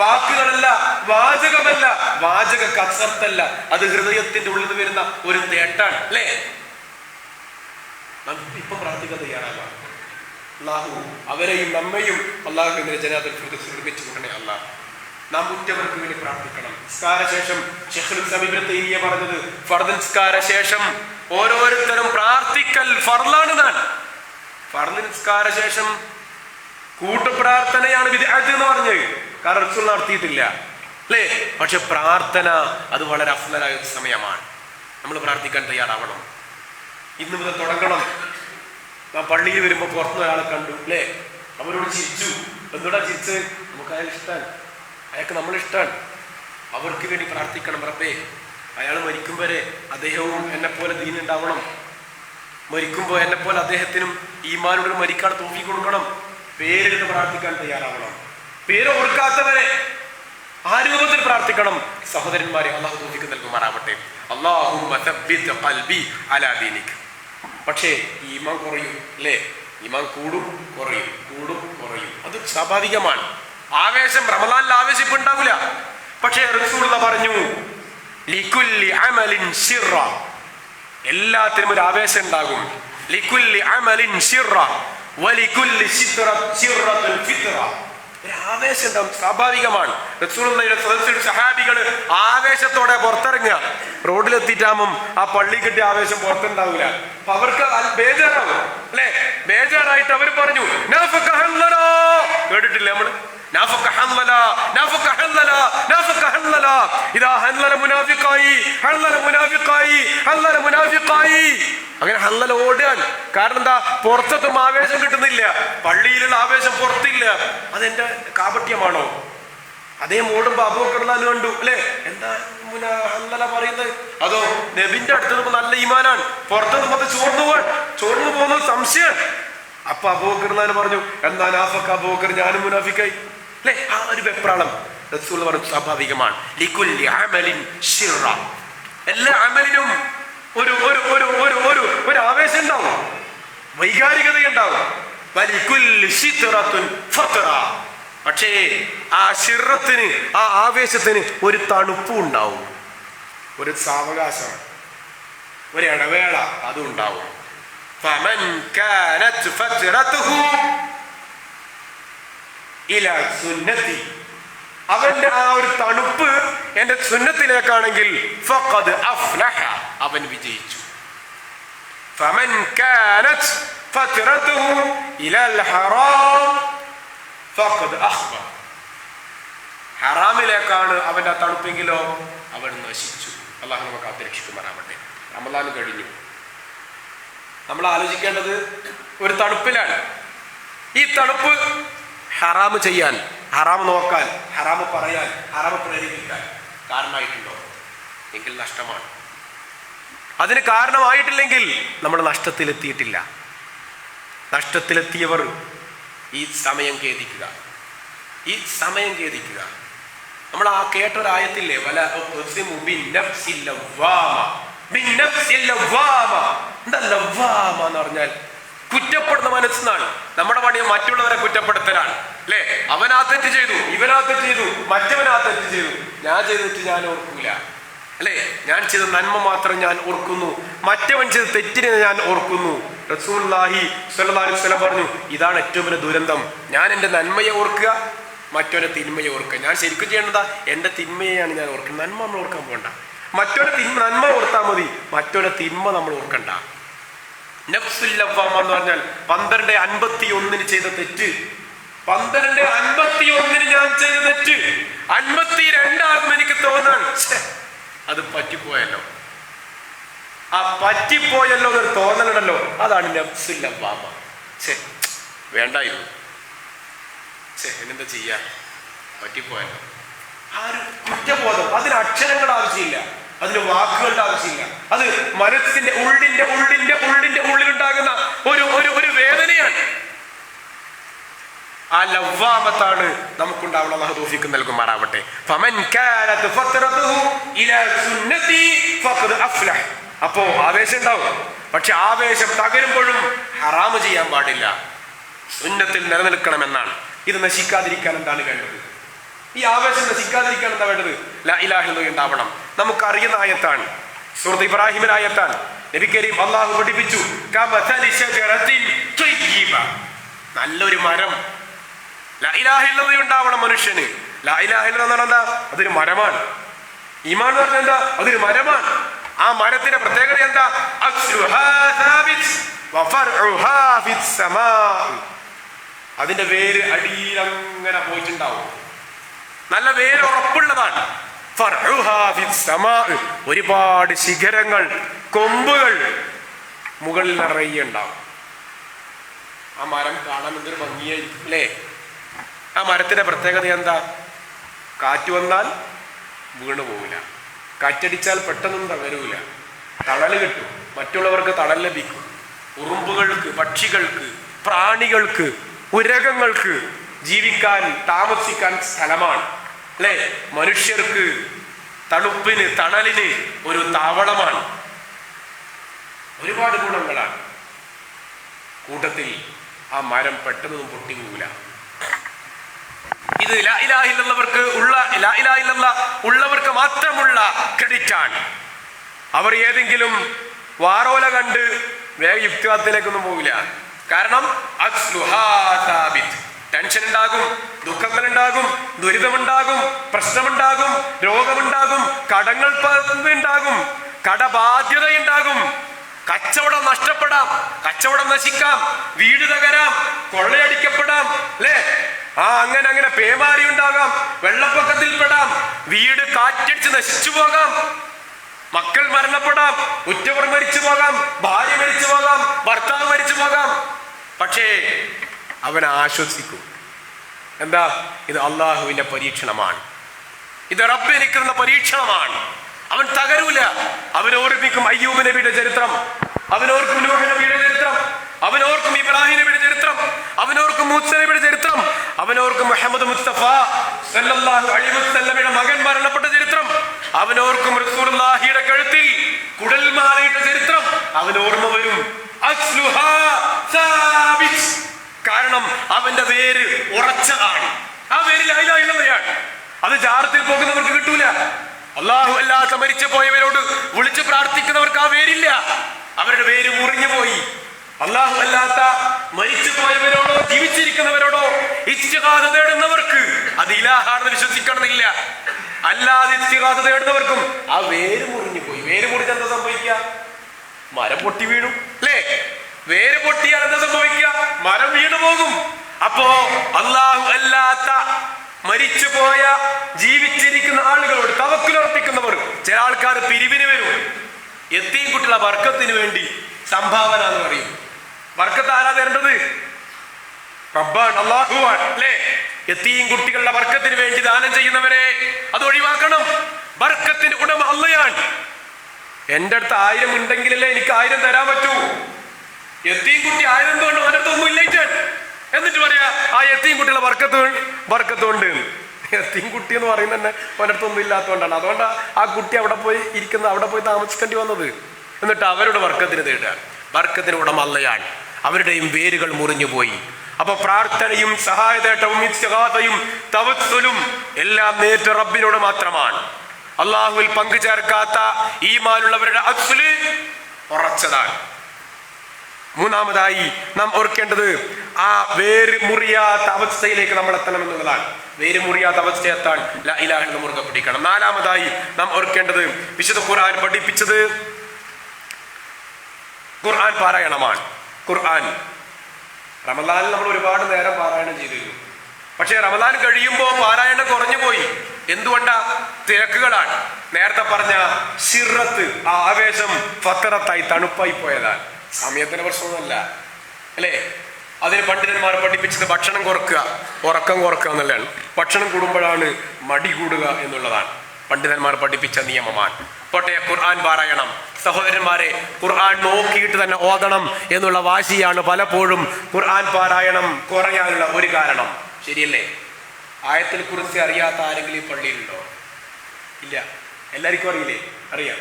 വാക്കുകളല്ല, വാചകമല്ല, വാചക കസർത്തല്ല, അത് ഹൃദയത്തിന്റെ ഉള്ളിൽ നിന്ന് വരുന്ന ഒരു തേട്ടാണ് അല്ലേ? നമുക്ക് ഇപ്പൊ പ്രാർത്ഥിക്കാൻ തയ്യാറാകാം. അള്ളാഹു അവരെയും നമ്മയും അള്ളാഹുവിന്റെ ജനാത്തുൽ ഫിർദൗസിൽ ഒരുമിച്ച് കൂട്ടണേ അല്ലാഹ്. നാം ഉറ്റവർക്ക് വേണ്ടി പ്രാർത്ഥിക്കണം. നിസ്കാര ശേഷം ശൈഖുൽ ഇസ്ലാം ഇബ്നു തൈമിയ്യ പറഞ്ഞത്, ഫർദ് നിസ്കാര ശേഷം ഓരോരുത്തരും പ്രാർത്ഥിക്കൽ ഫർളാണ്. ഫർദ് നിസ്കാര ശേഷം കൂട്ടുപ്രാർത്ഥനയാണ് ബിദ്അത്ത് എന്ന് പറഞ്ഞത്. കാരണം റസൂൽ നടത്തിയിട്ടില്ല അല്ലേ? പക്ഷെ പ്രാർത്ഥന അത് വളരെ അഫ്ളലായ ഒരു സമയമാണ്. നമ്മൾ പ്രാർത്ഥിക്കാൻ തയ്യാറാവണം. ഇന്ന് മുതൽ തുടങ്ങണം. നാം പള്ളിയിൽ വരുമ്പോൾ പുറത്തുനിന്ന് ഒരാളെ കണ്ടു അല്ലേ, അവരോട് ചിരിച്ചു. എന്തുകൊണ്ടാ ചിരിച്ച്? നമുക്ക് അയാൾ ഇഷ്ടമാണ്, അയാൾക്ക് നമ്മളിഷ്ടമാണ്. അവർക്ക് വേണ്ടി പ്രാർത്ഥിക്കണം. റബ്ബേ, അയാൾ മരിക്കും വരെ അദ്ദേഹവും എന്നെ പോലെ ദീനുണ്ടാവണം. മരിക്കുമ്പോൾ എന്നെ പോലെ അദ്ദേഹത്തിനും ഈമാനോട് മരിക്കാൻ തൗഫീഖ് കൊടുക്കണം. പേരെടുത്ത് പ്രാർത്ഥിക്കാൻ തയ്യാറാവണം. പേര് ഓർക്കാത്തവരെ ആ രൂപത്തിൽ പ്രാർത്ഥിക്കണം. സഹോദരന്മാരെ, അള്ളാഹു തൗഫീഖ് നൽകുമാറാവട്ടെ. അല്ലാഹുമ്മ തബ്ബിത് ഖൽബി അലാ ദീനിക്. പക്ഷേ ഈമാൻ കുറയും അല്ലേ? ഈമാൻ കൂടും കുറയും, കൂടും കുറയും. അത് സ്വാഭാവികമാണ്. ആവേശം, റമളാനിൽ ആവേശം ഉണ്ടാവില്ല. പക്ഷേ റസൂലുള്ളാഹി പറഞ്ഞു, ലികുല്ലി അമലിൻ സിറ, എല്ലാത്തിനും ഒരു ആവേശം ഉണ്ടാകും. ലികുല്ലി അമലിൻ സിറ വലികുല്ലി സിറത്തുൽ ഫിത്ര. ആവേശം ഉണ്ടാവും, സ്വാഭാവികമാണ്. റസൂലുള്ളാഹിയുടെ സദസ്സിൽ സഹാബികള് ആവേശത്തോടെ പുറത്തിറങ്ങുക. റോഡിലെത്തിയിട്ടാകുമ്പം ആ പള്ളി കിട്ടിയ ആവേശം പുറത്തുണ്ടാവില്ല. അപ്പൊ അവർക്ക് ബേജാറാവും അല്ലെ? ബേജാറായിട്ട് അവർ പറഞ്ഞു, കേട്ടിട്ടില്ലേ നമ്മള്? അങ്ങനെ ഹല്ലല ഓടാൻ കാരണം എന്താ? പുറത്തൊന്നും ആവേശം കിട്ടുന്നില്ല, പള്ളിയിലുള്ള ആവേശം പുറത്തില്ല. അതെന്റെ കാപട്യമാണോ? അതേ ഓടുമ്പോ അബൂബക്കർ കണ്ടു അല്ലെ, എന്താ ഹല്ലല പറയുന്നത്? അതോ നബിന്റെ അടുത്ത് നല്ല ഈമാനാണ്, പുറത്തുനിന്ന് ചോർന്നു പോകുന്നത് സംശയം. അപ്പൊ അബൂബക്കർ പറഞ്ഞു, എന്താ നാഫഖ് അബൂബക്കർ, ഞാനും മുനാഫിക്കായി അല്ലെ? ആ ഒരു വെപ്രാളം റസൂൽ പറഞ്ഞു സ്വാഭാവികമാണ്. ലികുല്ലി അമലിൻ ശിറ, എല്ലാ അമലിനും ഒരു ഒരു ഒരു ഒരു ഒരു ഒരു ആവേശം ഉണ്ടാവും, വൈകാരികതയുണ്ടാവും. വലികുല്ലി സിറത്തുൻ ഫത്ര, പക്ഷേ ആ ശിറത്തിന്, ആ ആവേശത്തിന് ഒരു തണുപ്പും ഉണ്ടാവും, ഒരു സാവകാശം, ഒരു ഇടവേള അതും ഉണ്ടാവും. ഫമൻ കാനത് ഫത്രതുഹു ഇലാ സുന്നതി, അവന്റെ ആ ഒരു തണുപ്പ് എന്റെ സുന്നത്തിലേക്കാണെങ്കിൽ ഫഖദ് അഫ്ലഹ, അവൻ വിജയിച്ചു. ഫമൻ കാനത് ഫത്രതുഹു ഇലൽ ഹറാം ഫഖദ് അഖ്ബ, ഹറാമിലേക്കാണ് അവന്റെ ആ തണുപ്പെങ്കിലോ അവൻ നശിച്ചു. അല്ലാഹു നമുക്ക് കാത്തുരക്ഷിക്കുമാറാവട്ടെ. റമളാൻ കഴിഞ്ഞു. നമ്മൾ ആലോചിക്കേണ്ടത് ഒരു തണുപ്പിലാണ്. ഈ തണുപ്പ് ഹറാമ് ചെയ്യാൻ, ഹറാമ് നോക്കാൻ, ഹറാമ് പറയാൻ, ഹറാമ് പ്രേരിപ്പിക്കാൻ കാരണമായിട്ടുണ്ടോ? എങ്കിൽ നഷ്ടമാണ്. അതിന് കാരണമായിട്ടില്ലെങ്കിൽ നമ്മൾ നഷ്ടത്തിലെത്തിയിട്ടില്ല. നഷ്ടത്തിലെത്തിയവർ ഈ സമയം ഖേദിക്കുക, ഈ സമയം ഖേദിക്കുക. നമ്മൾ ആ കേട്ടൊരായത്തില്ലേ, വല എന്താ ലവ്വാമ എന്ന് പറഞ്ഞാൽ കുറ്റപ്പെടുന്ന മനസ്സെന്നാണ്. നമ്മുടെ പണി മറ്റുള്ളവരെ കുറ്റപ്പെടുത്തലാണ് അല്ലെ? അവനാ തെറ്റ് ചെയ്തു, ഇവനാ തെറ്റ് ചെയ്തു, മറ്റവനാ തെറ്റ് ചെയ്തു, ഞാൻ ചെയ്തിട്ട് ഞാൻ ഓർക്കൂല അല്ലെ? ഞാൻ ചെയ്ത നന്മ മാത്രം ഞാൻ ഓർക്കുന്നു, മറ്റവൻ ചെയ്ത തെറ്റിനെ ഞാൻ ഓർക്കുന്നു. റസൂലുള്ളാഹി സ്വല്ലല്ലാഹു അലൈഹി വസല്ലം പറഞ്ഞു, ഇതാണ് ഏറ്റവും വലിയ ദുരന്തം. ഞാൻ എൻ്റെ നന്മയെ ഓർക്കുക, മറ്റവന്റെ തിന്മയെ ഓർക്കുക. ഞാൻ ശരിക്കും ചെയ്യേണ്ടതാ എൻ്റെ തിന്മയെയാണ് ഞാൻ ഓർക്കുന്നത്. നന്മ നമ്മൾ ഓർക്കാൻ പോകണ്ട. മറ്റവരുടെ നന്മ ഓർത്താൽ മതി, മറ്റവരുടെ തിന്മ നമ്മൾ ഓർക്കണ്ട. നഫ്സുൽ ലവ്വാമ എന്ന് പറഞ്ഞാൽ 12:51 ചെയ്ത തെറ്റ്, 12:51 ഞാൻ ചെയ്ത തെറ്റ് 52 എനിക്ക് തോന്നാൻ അത് പറ്റിപ്പോയല്ലോ. ആ പറ്റിപ്പോയല്ലോ എന്നൊരു തോന്നലുണ്ടല്ലോ, അതാണ് നഫ്സുൽ ലവ്വാമ. വേണ്ടായിരുന്നു, എന്നെന്താ ചെയ്യാ, പറ്റിപ്പോയല്ലോ. ആ ഒരു കുറ്റബോധം, അതിന് അക്ഷരങ്ങൾ ആവശ്യമില്ല, അതിന് വാക്കുകളുടെ ആവശ്യമില്ല. അത് മനസ്സിന്റെ ഉള്ളിന്റെ ഉള്ളിന്റെ ഉള്ളിന്റെ ഉള്ളിലുണ്ടാകുന്ന ഒരു ഒരു ഒരു വേദനയാണ്. ആ ലവ്വാമത്താണ് നമുക്കുണ്ടാവുന്ന. അല്ലാഹു തൗഫീഖ് നൽകുമാറാവട്ടെ. ഫമൻ കാനത് ഫത്രതുഹു ഇലാ സുന്നതി ഫഖദ് അഫ്ലഹ. അപ്പോ ആവേശം ഉണ്ടാവും, പക്ഷെ ആവേശം തകരുമ്പോഴും ഹറാമ് ചെയ്യാൻ പാടില്ല, സുന്നത്തിൽ നിലനിൽക്കണമെന്നാണ്. ഇത് നശിക്കാതിരിക്കാൻ എന്താണ് വേണ്ടത്? ഈ ആവേശം നശിക്കാതിരിക്കാൻ എന്താ വേണ്ടത്? ലാ ഇലാഹ ഇല്ലല്ലാഹ് ഉണ്ടാവണം. നമുക്കറിയുന്ന ആയത്താണ്, സൂറത്ത് ഇബ്രാഹിമിലെ ആയത്താണ്. നബി കരീം അല്ലാഹു പഠിപ്പിച്ചു, കമസലി ശജറത്തിൻ ത്വയ്യിബ, നല്ലൊരു മരം. ലാ ഇലാഹ ഇല്ലല്ലാഹ് ഉണ്ടാവണം മനുഷ്യന്. ലാ ഇലാഹ ഇല്ലല്ലാഹ് എന്ന് പറഞ്ഞാൽ എന്താ? അതൊരു മരമാണ്. ഈമാൻ എന്ന് പറഞ്ഞാൽ എന്താ? അതൊരു മരമാണ്. ആ മരത്തിന്റെ പ്രത്യേകത എന്താ? അസ്ലുഹാ സാബിത് വഫർഉഹാ ഫിസ് സമാ. അതിന്റെ വേര് അടിയിൽ അങ്ങനെ പോയിട്ടുണ്ടാവും. നല്ല വേര് ഉറപ്പുള്ളതാണ്. ഫർഉഹാ ഫിസ് സമാ. ഒരുപാട് ശിഖരങ്ങൾ, കൊമ്പുകൾ മുകളിൽ നിറയെ ഉണ്ടാവും. ആ മരം കാണാൻ എന്തൊരു ഭംഗിയായിരിക്കും അല്ലേ? ആ മരത്തിന്റെ പ്രത്യേകത എന്താ? കാറ്റ് വന്നാൽ വീണു പോവില്ല, കാറ്റടിച്ചാൽ പെട്ടെന്നൊന്നും തകരൂല, തണല് കിട്ടും, മറ്റുള്ളവർക്ക് തണൽ ലഭിക്കും. ഉറുമ്പുകൾക്ക്, പക്ഷികൾക്ക്, പ്രാണികൾക്ക്, ഉരകങ്ങൾക്ക് ജീവിക്കാൻ, താമസിക്കാൻ സ്ഥലമാണ് അല്ലേ? മനുഷ്യർക്ക് തണുപ്പിന്, തണലിന് ഒരു താവളമാണ്. ഒരുപാട് ഗുണങ്ങളാണ്. കൂട്ടത്തിൽ ആ മരം പെട്ടെന്നൊന്നും പൊട്ടിങ്ങൂല. ഇത് ലാ ഇലാഹ ഇല്ലല്ലാഹ് ഉള്ളവർക്ക് മാത്രമുള്ള ക്രെഡിറ്റ് ആണ്. അവർ ഏതെങ്കിലും വാറോല കണ്ട് വേഗം യുക്തിവാദത്തിലേക്കൊന്നും പോവില്ല. കാരണം ടെൻഷൻ ഉണ്ടാകും, ദുഃഖങ്ങൾ ഉണ്ടാകും, ദുരിതമുണ്ടാകും, പ്രശ്നമുണ്ടാകും, രോഗമുണ്ടാകും, കടങ്ങൾ ഉണ്ടാകും, കടബാധ്യതയുണ്ടാകും, കച്ചവടം നഷ്ടപ്പെടാം, കച്ചവടം നശിക്കാം, വീട് തകരാം, കൊള്ളയടിക്കപ്പെടാം അല്ലേ? അങ്ങനെ അങ്ങനെ പേമാരി ഉണ്ടാകാം, വെള്ളപ്പൊക്കത്തിൽപ്പെടാം, വീട് കാറ്റടിച്ച് നശിച്ചു പോകാം, മക്കൾ മരണപ്പെടാം, ഉറ്റവർ മരിച്ചു പോകാം, ഭാര്യ മരിച്ചു പോകാം, ഭർത്താവ് മരിച്ചു പോകാം. പക്ഷേ അവൻ ആശ്വസിക്കും. എന്താ? ഇത് അള്ളാഹുവിന്റെ പരീക്ഷണമാണ്, ഇത് റബ്ബ് എനിക്കുന്ന പരീക്ഷണമാണ്. അവൻ തകരൂല. അവനോർമ്മിക്കും അയ്യൂബ് നബിയുടെ ചരിത്രം, അവനോർക്കും നൂഹ് നബിയുടെ ചരിത്രം, അവനോർക്കും ഇബ്രാഹിം നബിയുടെ ചരിത്രം, അവനോർക്കും മൂസ നബിയുടെ ചരിത്രം, അവനോർക്കും മുഹമ്മദ് മുസ്തഫ സല്ലല്ലാഹു അലൈഹി വസല്ലമയുടെ മകൻ മരണപ്പെട്ട ചരിത്രം, അവനോർക്കും റസൂലുള്ളാഹിയുടെ കഴുത്തിൽ കുടൽമാലയുടെ ചരിത്രം അവനോർമ്മ വരും. അസ്ലുഹാ സാബിത്. കാരണം അവന്റെ വേര് ഉറച്ചതാണ്. ആ വേര് ലാ ഇലാഹ ഇല്ലല്ലാഹ്. അത് ജാറത്തിൽ പോകുന്നവർക്ക് കിട്ടൂല. അല്ലാഹു അല്ലാത്ത മരിച്ചു പോയവരോട് വിളിച്ച് പ്രാർത്ഥിക്കുന്നവർക്ക് ആ വേരില്ല. അവരുടെ വേര് മുറിഞ്ഞു പോയി. അല്ലാഹു അല്ലാത്ത മരിച്ചു പോയവരോടോ ജീവിച്ചിരിക്കുന്നവരോടോ ഇസ്തിഗാസ തേടുന്നവർക്ക് അത് ഇലാഹാണെന്ന് വിശ്വസിക്കണമെന്നില്ല. അല്ലാതെ ഇസ്തിഗാസ തേടുന്നവർക്കും ആ വേര് മുറിഞ്ഞു പോയി. വേര് മുറിച്ച് എന്താ സംഭവിക്കുക? മരം പൊട്ടി വീഴും അല്ലേ? വേര് പൊട്ടിയാൽ എന്താ സംഭവിക്കുക? മരം വീണു പോകും. അപ്പോ അല്ലാഹു അല്ലാത്ത മരിച്ചുപോയ ജീവിച്ചിരിക്കുന്ന ആളുകളോട് തവക്കുലുറപ്പിക്കുന്നവർ, ചില ആൾക്കാർ പിരിവിന് വരും. യതീം കുട്ടികളുടെ ബർക്കത്തിന് വേണ്ടി സംഭാവന എന്ന് പറയും. ബർക്കത്ത് ആരാ തരേണ്ടത്? റബ്ബാണ്, അല്ലാഹുവാണ് അല്ലേ? യതീം കുട്ടികളുടെ ബർക്കത്തിന് വേണ്ടി ദാനം ചെയ്യുന്നവരെ അത് ഒഴിവാക്കണം. ബർക്കത്തിന്റെ ഉടമ അള്ളയാണ്. എന്റെ അടുത്ത് 1000 ഉണ്ടെങ്കിലല്ലേ എനിക്ക് 1000 തരാൻ പറ്റൂ. യതീം കുട്ടി 1000 കൊണ്ട് അവൻ്റെ അടുത്ത് ഒന്നും ഇല്ലായിട്ടാണ്. എന്നിട്ട് പറയാ ആ യതീം കുട്ടികളെ ബർക്കത്തുണ്ട്. യതീം കുട്ടി എന്ന് പറയുന്നത് തന്നെ അവൻ്റെ അടുത്തൊന്നും ഇല്ലാത്തതുകൊണ്ടാണ്. അതുകൊണ്ടാണ് ആ കുട്ടി അവിടെ പോയി ഇരിക്കുന്നത്, അവിടെ പോയി താമസിക്കേണ്ടി വന്നത്. എന്നിട്ട് അവരുടെ ബർക്കത്തിന് തേടുക. ബർക്കത്തിന് ഉടമ അള്ളയാണ്. അവരുടെയും വേരുകൾ മുറിഞ്ഞു പോയി. അപ്പൊ പ്രാർത്ഥനയും സഹായതേട്ടവും ഇസ്തിഗാസയും തവസ്സുലും എല്ലാം നേരിട്ട് റബ്ബിനോട് മാത്രമാണ്. അള്ളാഹുവിൽ പങ്കു ചേർക്കാത്ത ഈമാനുള്ളവരുടെ അസ്ല് ഉറച്ചതാണ്. മൂന്നാമതായി നാം ഓർക്കേണ്ടത് ആ വേര് മുറിയാത്ത അവസ്ഥയിലേക്ക് നമ്മൾ എത്തണം എന്നുള്ളതാണ്. വേര് മുറിയാത്ത അവസ്ഥയെത്താൻ ലാ ഇലാഹ ഇല്ലല്ലാഹ് മുറുകെ പിടിക്കണം. നാലാമതായി നാം ഓർക്കേണ്ടത് വിശുദ്ധ ഖുർആൻ പഠിപ്പിച്ചത് ഖുർആൻ പാരായണമാണ്. ഖുർആൻ റമദാനിൽ നമ്മൾ ഒരുപാട് നേരം പാരായണം ചെയ്തിരുന്നു. പക്ഷേ റമദാൻ കഴിയുമ്പോൾ പാരായണം കുറഞ്ഞു പോയി. എന്തുകൊണ്ടാ? തിരക്കുകളാണ്. നേരത്തെ പറഞ്ഞ ശിറത്ത്, ആ ആവേശം ഫത്തറത്തായി, തണുപ്പായി പോയതാണ്. സമയത്തിന് പ്രശ്നമൊന്നുമല്ല അല്ലേ? അതിന് പണ്ഡിതന്മാർ പഠിപ്പിച്ചത് ഭക്ഷണം കുറക്കുക, ഉറക്കം കുറക്കുക എന്നുള്ളതാണ്. ഭക്ഷണം കൂടുമ്പോഴാണ് മടി കൂടുക എന്നുള്ളതാണ് പണ്ഡിതന്മാർ പഠിപ്പിച്ച നിയമമാണ്. പോട്ടെ, ഖുർആൻ പാരായണം സഹോദരന്മാരെ, ഖുർആൻ നോക്കിയിട്ട് തന്നെ ഓതണം എന്നുള്ള വാശിയാണ് പലപ്പോഴും ഖുർആൻ പാരായണം കുറയാനുള്ള ഒരു കാരണം. ശരിയല്ലേ? ആയത്തിൽ കുറിച്ച് അറിയാത്ത ആരെങ്കിലും ഈ പള്ളിയിലുണ്ടോ? ഇല്ല. എല്ലാവർക്കും അറിയില്ലേ? അറിയാം.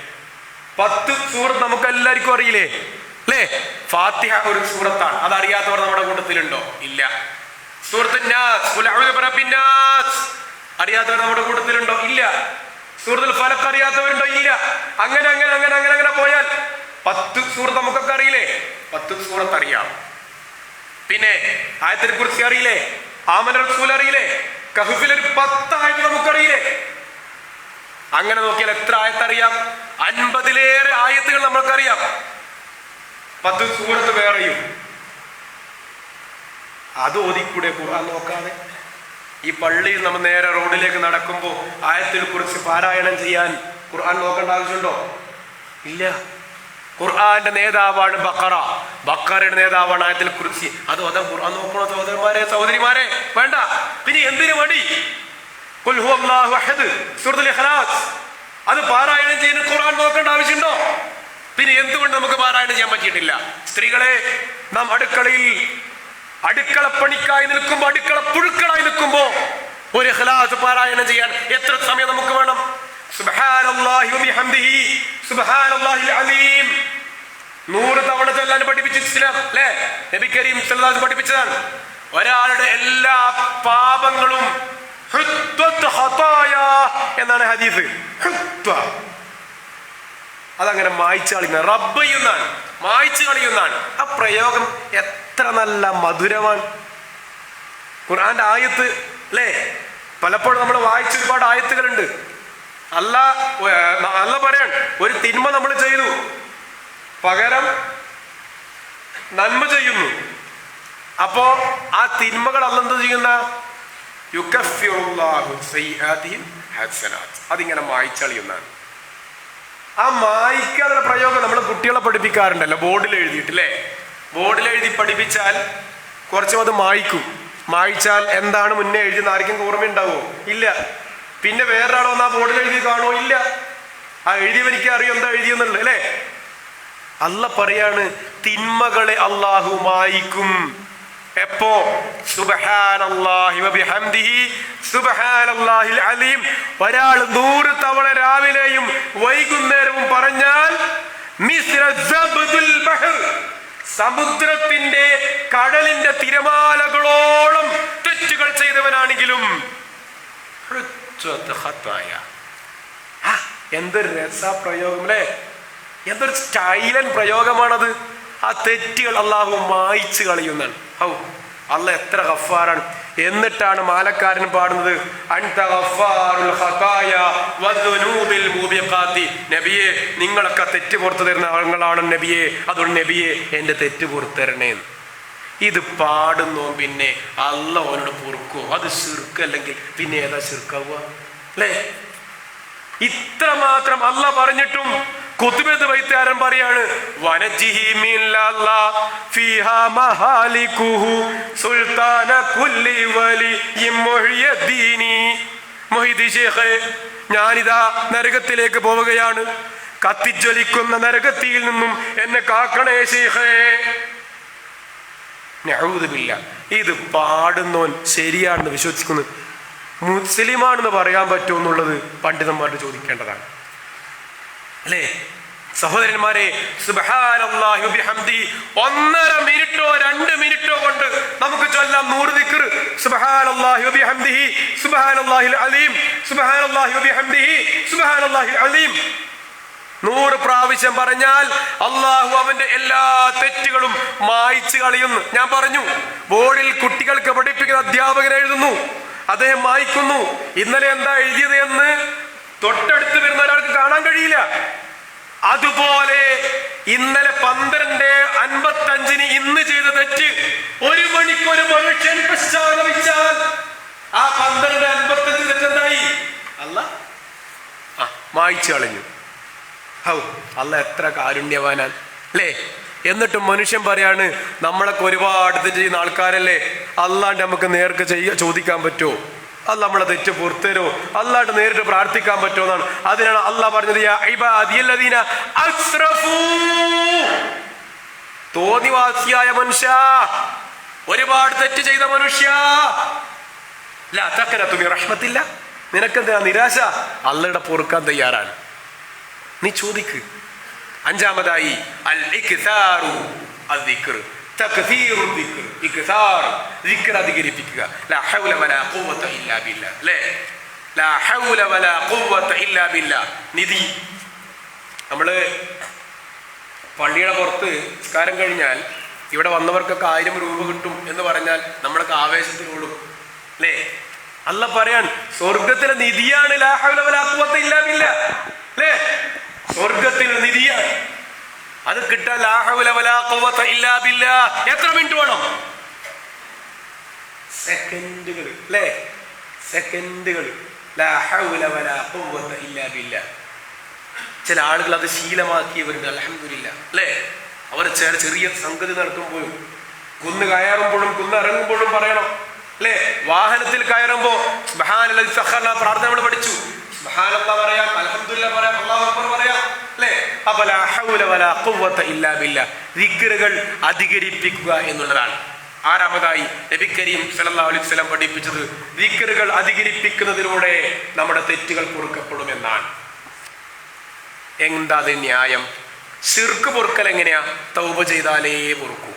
10 സൂറത്ത് നമുക്ക് എല്ലാവർക്കും അറിയില്ലേ അല്ലേ? ഫാത്തിഹ ഒരു സൂറത്താണ്. അതറിയാത്തവർ നമ്മുടെ കൂട്ടത്തിലുണ്ടോ? ഇല്ല. സൂറത്തുൻ നാസ്, ഖുൽ അഊദു ബിറബ്ബിൻ നാസ് അറിയാത്തവർ നമ്മുടെ കൂട്ടത്തിലുണ്ടോ? ഇല്ല. സൂറത്തുൽ ഫലഖ് അറിയാത്തവരുണ്ടോ? ഇല്ല. അങ്ങനെ അങ്ങനെ അങ്ങനെ അങ്ങനെ അങ്ങനെ പോയാൽ 10 സൂറത്ത് നമുക്കൊക്കെ അറിയില്ലേ? 10 സൂറത്ത് അറിയാം. പിന്നെ ആയത്തിനെ കുറിച്ച് അറിയില്ലേ? ആമന റസൂൽ അറിയില്ലേ? കഹ്ഫിൽ ഒരു 10 ആയത്ത് നമുക്കറിയില്ലേ? അങ്ങനെ നോക്കിയാൽ എത്ര ആയത്തറിയാം? 50-ലേറെ ആയത്തുകൾ നമ്മൾക്കറിയാം. 10 സൂറത്ത് വേറെയും. അത് ഓതിക്കൂടെ ഖുർആൻ നോക്കാതെ? ഈ പള്ളിയിൽ നമ്മൾ നേരെ റോഡിലേക്ക് നടക്കുമ്പോൾ ആയത്തിനെ കുറിച്ച് പാരായണം ചെയ്യാൻ ഖുർആൻ നോക്കേണ്ട ആവശ്യമുണ്ടോ? ഇല്ല. ഖുർആന്റെ നേതാവാണ് ബഖറ. ബഖറയുടെ നേതാവാണ് ആയത്തിൽ കുർസി. അത് ഖുർആൻ നോക്കണോ സഹോദരന്മാരെ സഹോദരിമാരെ? വേണ്ട. പിന്നെ എന്തിനു മടി? ഖുൽ ഹുവല്ലാഹു അഹദ്, സൂറത്തുൽ ഇഖ്ലാസ്, അത് പാരായണം ചെയ്യുന്ന ഖുർആൻ നോക്കേണ്ട ആവശ്യമുണ്ടോ? പിന്നെ എന്തുകൊണ്ട് നമുക്ക് പാരായണം ചെയ്യാൻ പറ്റിയിട്ടില്ല? സ്ത്രീകളെ, നാം അടുക്കളപ്പണിക്കായി നിൽക്കുമ്പോ, അടുക്കള പുഴുക്കളായി നിൽക്കുമ്പോ ഒരു ഇഖ്ലാസ് പാരായണം ചെയ്യാൻ എത്ര സമയം നമുക്ക് വേണം? സുബ്ഹാനല്ലാഹി വബിഹംദിഹി സുബ്ഹാനല്ലാഹിൽ അലീം 100 തവണ ചൊല്ലാൻ പഠിപ്പിച്ച ഇസ്ലാം അല്ലേ? നബി കരീം സല്ലല്ലാഹു അലൈഹി വസല്ലം പഠിപ്പിച്ചതാണ്. ഒരാളുടെ എല്ലാ പാപങ്ങളും എന്നാണ് ഹദീസ്. അതങ്ങനെ മായ്ച്ചു കളയുന്ന റബ്ബ് ചെയ്യുന്നതാണ്, മായ്ച്ചു കളയുന്നതാണ്. ആ പ്രയോഗം എത്ര നല്ല മധുരമാണ്. ഖുർആന്റെ ആയത്ത് അല്ലേ? പലപ്പോഴും നമ്മൾ വായിച്ച ഒരുപാട് ആയത്തുകളുണ്ട്. അല്ല പറയാൻ, ഒരു തിന്മ നമ്മൾ ചെയ്തു, പകരം നന്മ ചെയ്യുന്നു. അപ്പോ ആ തിന്മകൾ അല്ലെന്ത് ചെയ്യുന്ന? യുകഫിറുല്ലാഹു സയ്യിആതിഹിം ഹസനാത്ത്. അതിങ്ങനെ മായ്ച്ചളിയുന്നതാണ്. ആ മായ്ക്കാനുള്ള പ്രയോഗം നമ്മൾ കുട്ടികളെ പഠിപ്പിക്കാറുണ്ടല്ലോ, ബോർഡിൽ എഴുതിയിട്ടില്ലേ? ബോർഡിൽ എഴുതി പഠിപ്പിച്ചാൽ കുറച്ചും അത് മായ്ക്കും. മായ്ച്ചാൽ എന്താണ് മുന്നേ എഴുതിയെന്ന് ആർക്കും ഓർമ്മയുണ്ടാവോ? ഇല്ല. പിന്നെ വേറൊരാളോ ആ ബോർഡിൽ എഴുതി കാണുമോ? ഇല്ല. ആ എഴുതിയവനിക്ക് അറിയോ എന്താ എഴുതിയെന്നുള്ളത് അല്ലേ? അല്ല പറയാണ്, തിന്മകളെ അല്ലാഹു മായ്ക്കും. എപ്പോ? സുബ്ഹാനല്ലാഹി വബിഹംദിഹി സുബ്ഹാനല്ലാഹിൽ അലീം. ഒരാൾ 100 തവണ രാവിലെയും വൈകുന്നേരവും പറഞ്ഞാൽ മിസ്ല സബ്ദുൽ ബഹർ, സമുദ്രത്തിന്റെ കടലിന്റെ തിരമാലകളോളം തെറ്റുകൾ ചെയ്തവനാണെങ്കിലും എന്തൊരു രസപ്രയോഗം അല്ലേ? എന്തൊരു സ്റ്റൈലൻ പ്രയോഗമാണത്. ആ തെറ്റുകൾ അല്ലാഹു മായ്ച്ചു കളയുന്നതാണ്. അല്ല എത്ര ഗഫാറാണ്. എന്നിട്ടാണ് മാലക്കാരൻ പാടുന്നത്, അൻത ഗഫാറുൽ ഖതായ വദുനൂബിൽ മുബിഖാതി. നബിയെ, നിങ്ങളൊക്കെ തെറ്റ് പുറത്തു തരുന്ന ആളുകളാണ് നബിയെ, അതുകൊണ്ട് നബിയെ എന്റെ തെറ്റ് പുറത്തു തരണേ. ഇത് പാടുന്നു, പിന്നെ അല്ല ഓനോട് പൊറുക്കോ? അത് ശിർക്ക്, പിന്നെ ഏതാ ശിർക്കാവുക അല്ലേ? ഇത്രമാത്രം അല്ല പറഞ്ഞിട്ടും ഖുത്ബത്ത് വൈദ്യാരൻ പറയാണ്, വനജിഹി മിനല്ലാ ഫീഹാ മഹാലികുഹു സുൽത്താന കുല്ലി വലിയും മുഹ്യിദ്ദീനി. മുഹ്യിദ്ദീൻ ശൈഖേ, ഞാനിതാ നരകത്തിലേക്ക് പോവുകയാണ്, കത്തിജ്വലിക്കുന്ന നരകത്തിയിൽ നിന്നും എന്നെ കാക്കണേ ശൈഖേ. നഊദു ബില്ലാ. ഇത് പാടുന്നവൻ ശരിയാണെന്ന് വിശ്വസിക്കുന്നു മുസ്ലിമാണെന്ന് പറയാൻ പറ്റുമോ എന്നുള്ളത് പണ്ഡിതന്മാരോട് ചോദിക്കേണ്ടതാണ് അല്ലേ? സഹോദരന്മാരെ, സുബ്ഹാനല്ലാഹി വബിഹംദി 1.5 മിനിറ്റോ 2 മിനിറ്റോ കൊണ്ട് നമുക്ക് ചൊല്ലാം 100 ദിക്ർ. സുബ്ഹാനല്ലാഹി വബിഹംദിഹി സുബ്ഹാനല്ലാഹിൽ അലീം സുബ്ഹാനല്ലാഹി വബിഹംദിഹി സുബ്ഹാനല്ലാഹിൽ അലീം 100 പ്രാവശ്യം പറഞ്ഞാൽ അള്ളാഹു അവന്റെ എല്ലാ തെറ്റുകളും മായ്ച്ചു കളയുന്നു. ഞാൻ പറഞ്ഞു, ബോർഡിൽ കുട്ടികൾക്ക് പഠിപ്പിക്കുന്ന അധ്യാപകൻ എഴുതുന്നു, അദ്ദേഹം മായ്ക്കുന്നു. ഇന്നലെ എന്താ എഴുതിയത് എന്ന് തൊട്ടടുത്ത് വരുന്ന ഒരാൾക്ക് കാണാൻ കഴിയില്ല. അതുപോലെ ഇന്നലെ 12:55 ഇന്ന് ചെയ്ത തെറ്റ് 1 മണിക്കൊരു മനുഷ്യൻ പശ്ചാത്തപിച്ചാൽ ആ 12:55 തെറ്റെന്തായി? അല്ല മായ്ച്ചു കളഞ്ഞു. അല്ല എത്ര കാരുണ്യവാനാൻ അല്ലേ? എന്നിട്ടും മനുഷ്യൻ പറയാണ്, നമ്മളൊക്കെ ഒരുപാട് തെറ്റ് ചെയ്യുന്ന ആൾക്കാരല്ലേ, അല്ലാണ്ട് നമുക്ക് നേർക്ക് ചോദിക്കാൻ പറ്റുമോ? അല്ല നമ്മളെ തെറ്റ് പുറത്തരോ? അല്ലാണ്ട് നേരിട്ട് പ്രാർത്ഥിക്കാൻ പറ്റുമോ എന്നാണ്. അതിനാണ് അല്ലാഹ് പറഞ്ഞത്, യാ ഇബാദിയല്ലദീന അസ്റഫൂ. തോന്നിവാസിയായ മനുഷ്യ, ഒരുപാട് തെറ്റ് ചെയ്ത മനുഷ്യ, ലാ തഖ്നതു മിർ റഹ്മത്തില്ല, നിനക്കെന്താ നിരാശ? അള്ളയുടെ പൊറുക്കാൻ തയ്യാറാണ്. നീ ചോദിക്ക്. 5-മതായി അൽ ഇക്താറു അദ്ദിക്ർ, തക്തീറു ദിക്ർ. ഇക്താർ ദിക്ർ അധികരിപ്പിക്കുക. ലാ ഹൗല വലാ ഖുവത ഇല്ലാ ബില്ലാ അല്ലേ? ലാ ഹൗല വലാ ഖുവത ഇല്ലാ ബില്ലാ. നിധി, നമ്മള് പള്ളിയുടെ പുറത്ത് നിസ്കാരം കഴിഞ്ഞാൽ ഇവിടെ വന്നവർക്കൊക്കെ 1000 രൂപ കിട്ടും എന്ന് പറഞ്ഞാൽ നമ്മളൊക്കെ ആവേശത്തിലോടും അല്ലേ? അല്ല പറയാൻ സ്വർഗത്തിലെ നിധിയാണ് ലാ ഹൗല വലാ ഖുവത ഇല്ലാ ബില്ലാഹ് അല്ലേ? സ്വർഗത്തിൽ നിധിയാണ്. അത് കിട്ടാൻ ലാ ഹൗല വലാ ഖുവത ഇല്ലാ ബില്ലാഹ് എത്ര മിനിറ്റ് വേണം? സെക്കൻഡുകൾ അല്ലേ? സെക്കൻഡുകൾ. ലാ ഹൗല വലാ ഖുവത ഇല്ലാ ബില്ലാഹ്. ചില ആളുകൾ അത് ശീലമാക്കിയവരുണ്ട്. അൽഹംദുലില്ലാഹ് അല്ലേ? അവർ ചെറിയ സംഗതി നടക്കുമ്പോഴും കുന്ന് കയറുമ്പോഴും കുന്ന് ഇറങ്ങുമ്പോഴും പറയണം അല്ലേ? വാഹനത്തിൽ കയറുമ്പോ സുബ്ഹാനല്ലാഹി സഖറന പ്രാർത്ഥന നമ്മൾ പഠിച്ചു. സുബ്ഹാനല്ലാഹ് പറയാം, അൽഹംദുലില്ലാഹ് പറയാം, അല്ലാഹു അക്ബർ പറയാം അല്ലേ? അപ്പൊ ലാ ഹൗല വലാ ഖുവത ഇല്ലാ ബില്ലാഹ് ദിക്റുകൾ അധികരിപ്പിക്കുക എന്നുള്ളതാണ്. ആറാമതായി നബി കരീം സല്ലല്ലാഹു അലൈഹി വസല്ലം പഠിപ്പിച്ചത് ദിക്റുകൾ അധികരിപ്പിക്കുന്നതിലൂടെ നമ്മുടെ തെറ്റുകൾ പൊറുക്കപ്പെടുമെന്നാണ്. എന്താ അതിന് ന്യായം? ശിർക്ക് പൊറുക്കൽ എങ്ങനെയാ? തൗബ ചെയ്താലേ പൊറുക്കൂ.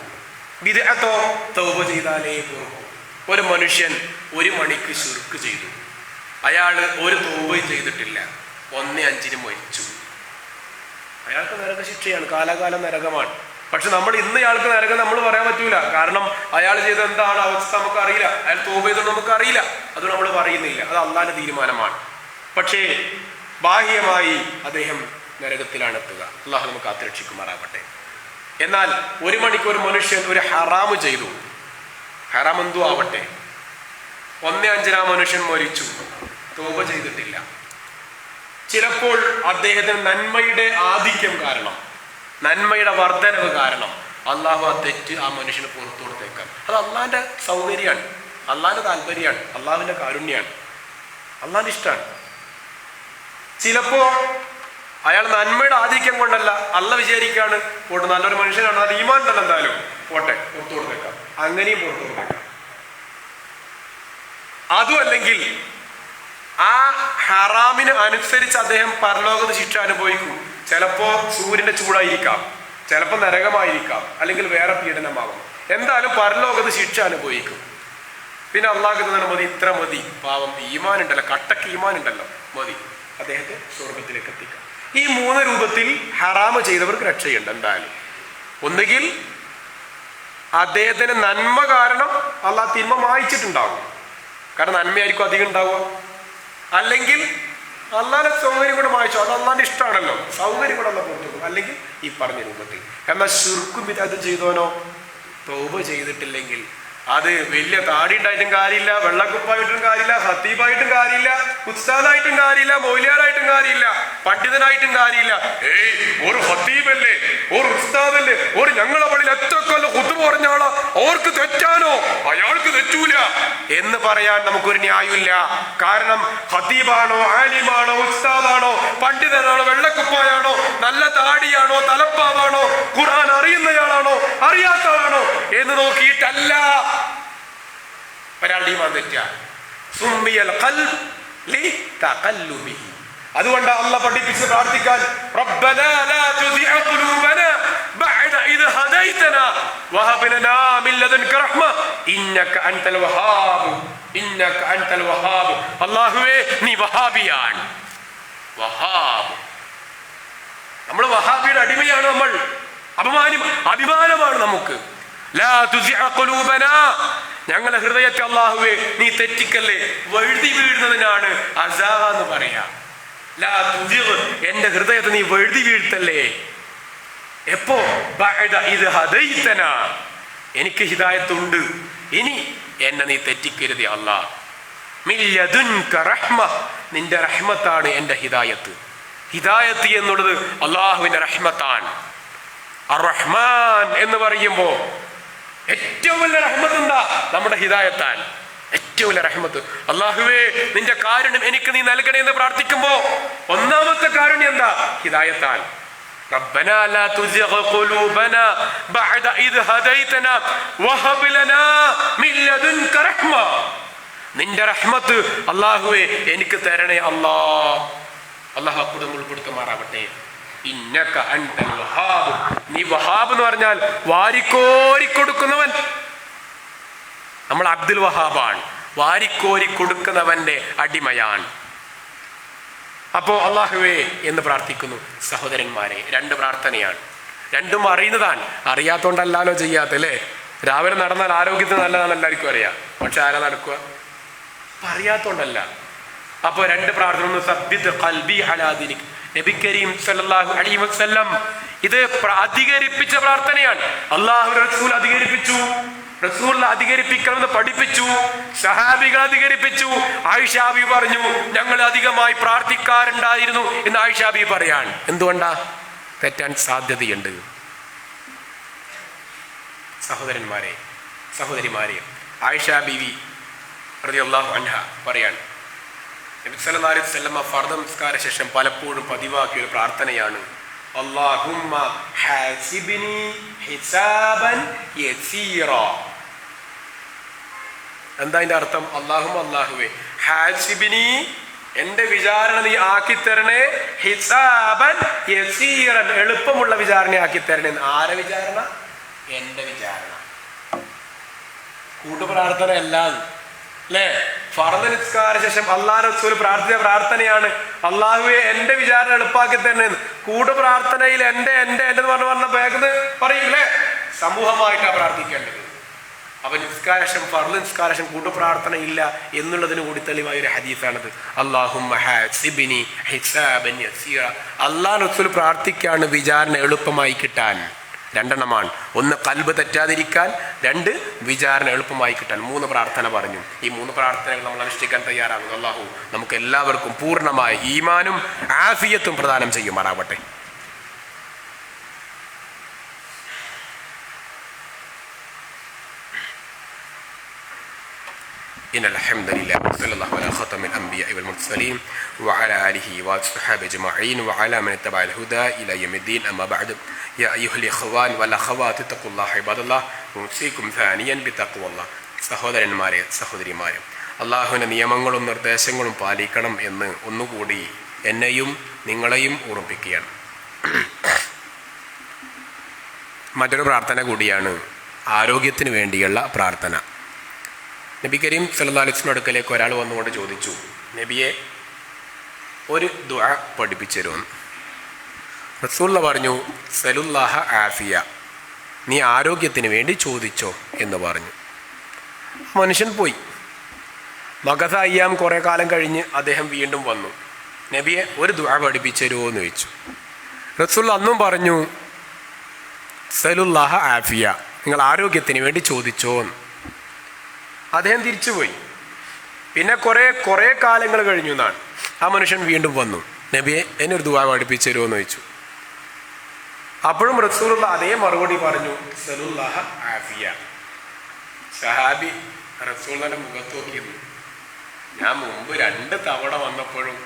ബിദ്അത്തോ? തൗബ ചെയ്താലേ പൊറുക്കൂ. ഒരു മനുഷ്യൻ 1 മണിക്ക് ശിർക്ക് ചെയ്തു, അയാള് ഒരു തൗബയും ചെയ്തിട്ടില്ല, 1:05 മരിച്ചു. അയാൾക്ക് നരക ശിക്ഷയാണ്, കാലാകാലം നരകമാണ്. പക്ഷെ നമ്മൾ ഇന്ന് അയാൾക്ക് നരകം നമ്മൾ പറയാൻ പറ്റൂല. കാരണം അയാൾ ചെയ്ത എന്താണ് അവസ്ഥ നമുക്ക് അറിയില്ല, അയാൾ തൗബ ചെയ്തത് നമുക്ക് അറിയില്ല, അത് നമ്മൾ പറയുന്നില്ല. അത് അള്ളാന്റെ തീരുമാനമാണ്. പക്ഷേ ബാഹ്യമായി അദ്ദേഹം നരകത്തിലാണ് എത്തുക. അള്ളാഹു നമുക്ക് കാത്തുരക്ഷിക്കുമാറാവട്ടെ. എന്നാൽ 1 മണിക്ക് ഒരു മനുഷ്യൻ ഒരു ഹറാമ് ചെയ്തു, ഹറാം എന്തോ ആവട്ടെ, 1:05 മനുഷ്യൻ മരിച്ചു, തൗബ ചെയ്തിട്ടില്ല. ചിലപ്പോൾ അദ്ദേഹത്തിന് നന്മയുടെ ആധിക്യം കാരണം, നന്മയുടെ വർധനവ് കാരണം അള്ളാഹു ആ തെറ്റ് ആ മനുഷ്യന് പുറത്തു കൊടുത്തേക്കാം. അത് അള്ളാന്റെ സൗകര്യമാണ്, അള്ളാന്റെ താല്പര്യമാണ്, അള്ളാഹുവിന്റെ കാരുണ്യാണ്, അള്ളാന്റെ ഇഷ്ടമാണ്. ചിലപ്പോ അയാൾ നന്മയുടെ ആധിക്യം കൊണ്ടല്ല, അള്ള വിചാരിക്കാണ് പോട്ടെ നല്ലൊരു മനുഷ്യനാണ്, അത് ഈമാൻ തന്നെ എന്തായാലും പോട്ടെ പുറത്തു കൊടുത്തേക്കാം, അങ്ങനെയും പുറത്തു കൊടുത്തേക്കാം. അതുമല്ലെങ്കിൽ ആ ഹറാമിന് അനുസരിച്ച് അദ്ദേഹം പരലോകത്ത് ശിക്ഷ അനുഭവിക്കും. ചിലപ്പോ സൂര്യന്റെ ചൂടായിരിക്കാം, ചിലപ്പോ നരകമായിരിക്കാം, അല്ലെങ്കിൽ വേറെ പീഡനമാകും. എന്തായാലും പരലോകത്ത് ശിക്ഷ അനുഭവിക്കും. പിന്നെ അള്ളാഹു തന്നെ മതി, ഇത്ര മതി, പാവം ഈമാൻ ഉണ്ടല്ലോ, കട്ടക്ക് ഈമാൻ ഉണ്ടല്ലോ, മതി, അദ്ദേഹത്തെ സ്വർഗത്തിലേക്ക് എത്തിക്കാം. ഈ 3 രൂപത്തിൽ ഹറാമ് ചെയ്തവർക്ക് രക്ഷയുണ്ട് എന്തായാലും. ഒന്നുകിൽ അദ്ദേഹത്തിന് നന്മ കാരണം അള്ളാഹ് തിന്മ മായിച്ചിട്ടുണ്ടാവും, കാരണം നന്മയായിരിക്കും അധികം ഉണ്ടാവുക. അല്ലെങ്കിൽ അള്ളാന്റെ സൗകര്യം കൂടെ മായിച്ചോ, അത് അള്ളാന്റെ ഇഷ്ടമാണല്ലോ, സൗകര്യം കൂടെ അല്ല പുറത്തു. അല്ലെങ്കിൽ ഈ പറഞ്ഞ രൂപത്തിൽ. എന്നാൽ ശിർക്കും ബിദ്അത്തും ചെയ്തോനോ തൗബ ചെയ്തിട്ടില്ലെങ്കിൽ അത് വലിയ താടി ഉണ്ടായിട്ടും കാര്യമില്ല, വെള്ളക്കുപ്പായിട്ടും കാര്യമില്ല, ഹത്തീബായിട്ടും കാര്യമില്ല, ഉസ്താദായിട്ടും കാര്യമില്ല, മൗലിയാരായിട്ടും കാര്യമില്ല, പണ്ഡിതനായിട്ടും കാര്യമില്ല. ഒരു ഹത്തീബല്ലേ, ഒരു ഉസ്താദല്ലേ, ഒരു ഞങ്ങളെ പള്ളിയിൽ എത്രക്കൊല്ല ഖുതുബ പറഞ്ഞ ആളാ, അവർക്ക് തെറ്റാനോ അയാൾക്ക് തെറ്റൂല എന്ന് പറയാൻ നമുക്കൊരു ന്യായമില്ല. കാരണം ഹത്തീബാണോ, ആലിമാണോ, ഉസ്താദാണോ, പണ്ഡിതനാണോ, വെള്ളക്കുപ്പായാണോ, നല്ല താടിയാണോ, തലപ്പാവാണോ, ഖുർആൻ അറിയുന്നയാളാണോ, അറിയാത്ത ആളാണോ എന്ന് നോക്കിയിട്ടല്ല ഒരാളുടെ ഈമാൻ തെറ്റാ. സുമ്മിയൽ ഖൽബ് ലിതഖല്ലുബിഹി. അതുകൊണ്ട് അല്ലാഹ് പഠിപ്പിച്ച് പ്രാർത്ഥിക്കാൻ, റബ്ബനാ ലാ തുസിഅ ഖുലൂബനാ ബഅദ ഇദ് ഹദൈതനാ വഹബ് ലനാ മിൻ ലദൻക റഹ്മ ഇന്നക അൻതൽ വഹാബ്, ഇന്നക അൻതൽ വഹാബ്. അല്ലാഹുവേ നീ വഹാബിയാണ്, വഹാബ്. നമ്മൾ വഹാബിയുടെ അടിമയാണ്, നമ്മൾ അഭിമാനമാണ് നമുക്ക്. ലാ തുസിഅ ഖുലൂബനാ, ഞങ്ങളുടെ ഹൃദയത്തെ അല്ലാഹുവേ നീ തെറ്റിക്കല്ലേ. വഴുതി വീഴുന്നതിനാണ് അസാ എന്ന് പറയാ. ലാ തുസിഅ, എന്റെ ഹൃദയത്തെ നീ വഴുതി വീഴ്ത്തല്ലേ. എപ്പോ? ബഅദ ഇദ് ഹദൈതനാ, എനിക്ക് ഹിദായത്തുണ്ട്, ഇനി എന്നെ നീ തെറ്റിക്കരുതേ അല്ലാഹ്. മിൻ ലദുൻക റഹ്മ, നിന്റെ റഹ്മത്താണ് എന്റെ ഹിദായത്ത്. ഹിദായത്ത് എന്നുള്ളത് അല്ലാഹുവിന്റെ റഹ്മത്താണ്. അർ-റഹ്മാൻ എന്ന് പറയുമ്പോ ഏറ്റവും വലിയ റഹ്മത്ത് എന്താ? നമ്മുടെ ഹിദായത്താൻ. ഏറ്റവും വലിയ റഹ്മത്ത് അല്ലാഹുവേ നിന്റെ കാരുണ്യം എനിക്ക് നീ നൽകണേ എന്ന് പ്രാർത്ഥിക്കുമ്പോ ഒന്നാമത്തെ കാരുണ്യം എന്താ? ഹിദായത്താൻ. റബ്ബനാ ലാ തുസിഗ ഖുലൂബനാ ബഅദ ഇദ് ഹദൈതനാ വഹബ് ലനാ മിൻ ലദുൻക റഹ്മ, നിന്റെ റഹ്മത്ത് അല്ലാഹുവേ എനിക്ക് തരണേ അല്ലാഹ്. അല്ലാഹു അക്ബർ ഉൾപ്പെടുത്തുമാറാവട്ടെ. ഇന്നക അൻതൽ വഹാബ്, നീ വഹാബ് എന്ന് പറഞ്ഞാൽ വാരിക്കോരി കൊടുക്കുന്നവൻ. നമ്മൾ അബ്ദുൽ വഹാബാണ്, വാരിക്കോരി കൊടുക്കുന്നവന്റെ അടിമയാണ്. അപ്പോ അല്ലാഹുവേ എന്ന് പ്രാർത്ഥിക്കുന്നു. സഹോദരന്മാരെ, 2 പ്രാർത്ഥനയാണ്. രണ്ടും അറിയുന്നതാണ്. അറിയാത്തോണ്ടല്ലോ ചെയ്യാത്തല്ലേ. രാവിലെ നടന്നാൽ ആരോഗ്യത്തിന് നല്ലതാണ് എല്ലാവർക്കും അറിയാം. പക്ഷെ ആരാ നടക്കുക? അറിയാത്തോണ്ടല്ല. അപ്പൊ രണ്ട് പ്രാർത്ഥന, ഒന്ന് സബ്ബിത് ഖൽബി അലാ ദീനിക്. നബി കരീം സല്ലല്ലാഹു അലൈഹി വസല്ലം ഇത് അധികരിപ്പിച്ച പ്രാർത്ഥനയാണ്. അല്ലാഹു റസൂൽ അധികരിപ്പിച്ചു, റസൂൽ അധികരിപ്പിക്കണമെന്ന് പഠിപ്പിച്ചു, സഹാബികൾ അധികരിപ്പിച്ചു. ആയിഷ ബീവി പറഞ്ഞു, ഞങ്ങൾ അധികമായി പ്രാർത്ഥിക്കാറുണ്ടായിരുന്നു എന്ന് ആയിഷ ബീവി പറയാണ്. എന്തുകൊണ്ടാ? തെറ്റാൻ സാധ്യതയുണ്ട്. സഹോദരന്മാരെ, സഹോദരിമാരെ, ആയിഷ ബീവി റളിയല്ലാഹു അൻഹ പറയാണ്, നബി സല്ലല്ലാഹു അലൈഹി വസല്ലം ഫർദ് നമസ്കാര ശേഷം പലപ്പോഴും പതിവാക്കിയ ഒരു പ്രാർത്ഥനയാണ്, അല്ലാഹുമ്മ ഹാസിബ്നി ഹിസാബൻ യസീറ. എന്താ അതിന്റെ അർത്ഥം? അല്ലാഹുവേ ഹാസിബ്നി, എന്റെ വിചാരണ നീ ആക്കിത്തരണേ, ഹിസാബൻ യസീറൻ, എളുപ്പമുള്ള വിചാരണ ആക്കിത്തരണേ. ആരെ വിചാരണ? എന്റെ വിചാരണ. കൂട്ടുപ്രാർത്ഥന എല്ലാം അല്ലേ? ഫർദ് നിസ്കാര ശേഷം അല്ലാഹു റസൂൽ പ്രാർത്ഥിച്ച പ്രാർത്ഥനയാണ്, അല്ലാഹുവേ എന്റെ വിചാരണ എളുപ്പാക്കി തന്നെ. കൂട്ടുപ്രാർത്ഥനയിൽ എന്റെ എന്ന് പറഞ്ഞ വേഗന്ന് പറയൂലേ, സമൂഹമായിട്ടാണ് പ്രാർത്ഥിക്കേണ്ടത്. അപ്പൊ നിസ്കാരം, ഫർദ് നിസ്കാരം കൂട്ടുപ്രാർത്ഥന ഇല്ല എന്നുള്ളതിന് കൂടി തെളിവായ ഒരു ഹദീസാണത്. അല്ലാഹുമ്മ ഹാസിബ്നി ഹിസാബൻ യസീറ. അല്ലാഹു റസൂൽ പ്രാർത്ഥിക്കാണ് വിചാരണ എളുപ്പമായി കിട്ടാൻ. രണ്ടെണ്ണമാണ്. ഒന്ന് ഖൽബ് തെറ്റാതിരിക്കാൻ, രണ്ട് വിചാരണ എളുപ്പമായി കിട്ടാൻ. 3 പ്രാർത്ഥന പറഞ്ഞു. ഈ 3 പ്രാർത്ഥനകൾ നമ്മൾ അനുഷ്ഠിക്കാൻ തയ്യാറാകുന്നു. അല്ലാഹു നമുക്ക് എല്ലാവർക്കും പൂർണ്ണമായ ഈമാനും ആഫിയത്തും പ്രദാനം ചെയ്യുമാറാവട്ടെ. إن الحمد لله وصلى الله على خاتم الأنبياء والمرسلين وعلى آله وصحبه أجمعين وعلى من اتبع الهدى إلى يوم الدين. أما بعد يا أيها الإخوان والأخوات اتقوا الله عباد الله وأوصيكم ثانيا بتقوى الله. സഹോദരന്മാരെ, സഹോദരിമാരെ, അള്ളാഹുവിൻ്റെ നിയമങ്ങളും നിർദ്ദേശങ്ങളും പാലിക്കണം എന്ന് ഒന്നുകൂടി എന്നെയും നിങ്ങളെയും ഓർമ്മിപ്പിക്കുകയാണ്. മറ്റൊരു പ്രാർത്ഥന കൂടിയാണ് ആരോഗ്യത്തിന് വേണ്ടിയുള്ള പ്രാർത്ഥന. നബി കരീം സല്ലല്ലാഹു അലൈഹി വസല്ലം അടുക്കലേക്ക് ഒരാൾ വന്നുകൊണ്ട് ചോദിച്ചു, നബിയെ ഒരു ദുആ പഠിപ്പിച്ചു തരുമെന്ന്. റസൂലുള്ളാഹി പറഞ്ഞു, സലുല്ലാഹ ആഫിയ, നീ ആരോഗ്യത്തിന് വേണ്ടി ചോദിച്ചോ എന്ന് പറഞ്ഞു. മനുഷ്യൻ പോയി. മഗസ അയ്യാം കുറേ കാലം കഴിഞ്ഞ് അദ്ദേഹം വീണ്ടും വന്നു. നബിയെ ഒരു ദുആ പഠിപ്പിച്ചു തരുമോ എന്ന് ചോദിച്ചു. റസൂലുള്ളാഹി അന്നും പറഞ്ഞു, സലുല്ലാഹ ആഫിയ, നിങ്ങൾ ആരോഗ്യത്തിന് വേണ്ടി ചോദിച്ചോ എന്ന്. അദ്ദേഹം തിരിച്ചുപോയി. പിന്നെ കുറേ കാലങ്ങൾ കഴിഞ്ഞു എന്നാണ്. ആ മനുഷ്യൻ വീണ്ടും വന്നു, നബിയെ എന്നെ ഒരു ദുആ പഠിപ്പിച്ചു തരുമോ എന്ന് ചോദിച്ചു. അപ്പോഴും റസൂലുള്ളാഹി അതേ മറുപടി പറഞ്ഞു, സലുല്ലാഹ ആഫിയ. സഹാബി റസൂലുള്ളാഹിന്റെ മുഖത്ത് നോക്കിയിരുന്നു. ഞാൻ മുമ്പ് 2 തവണ വന്നപ്പോഴും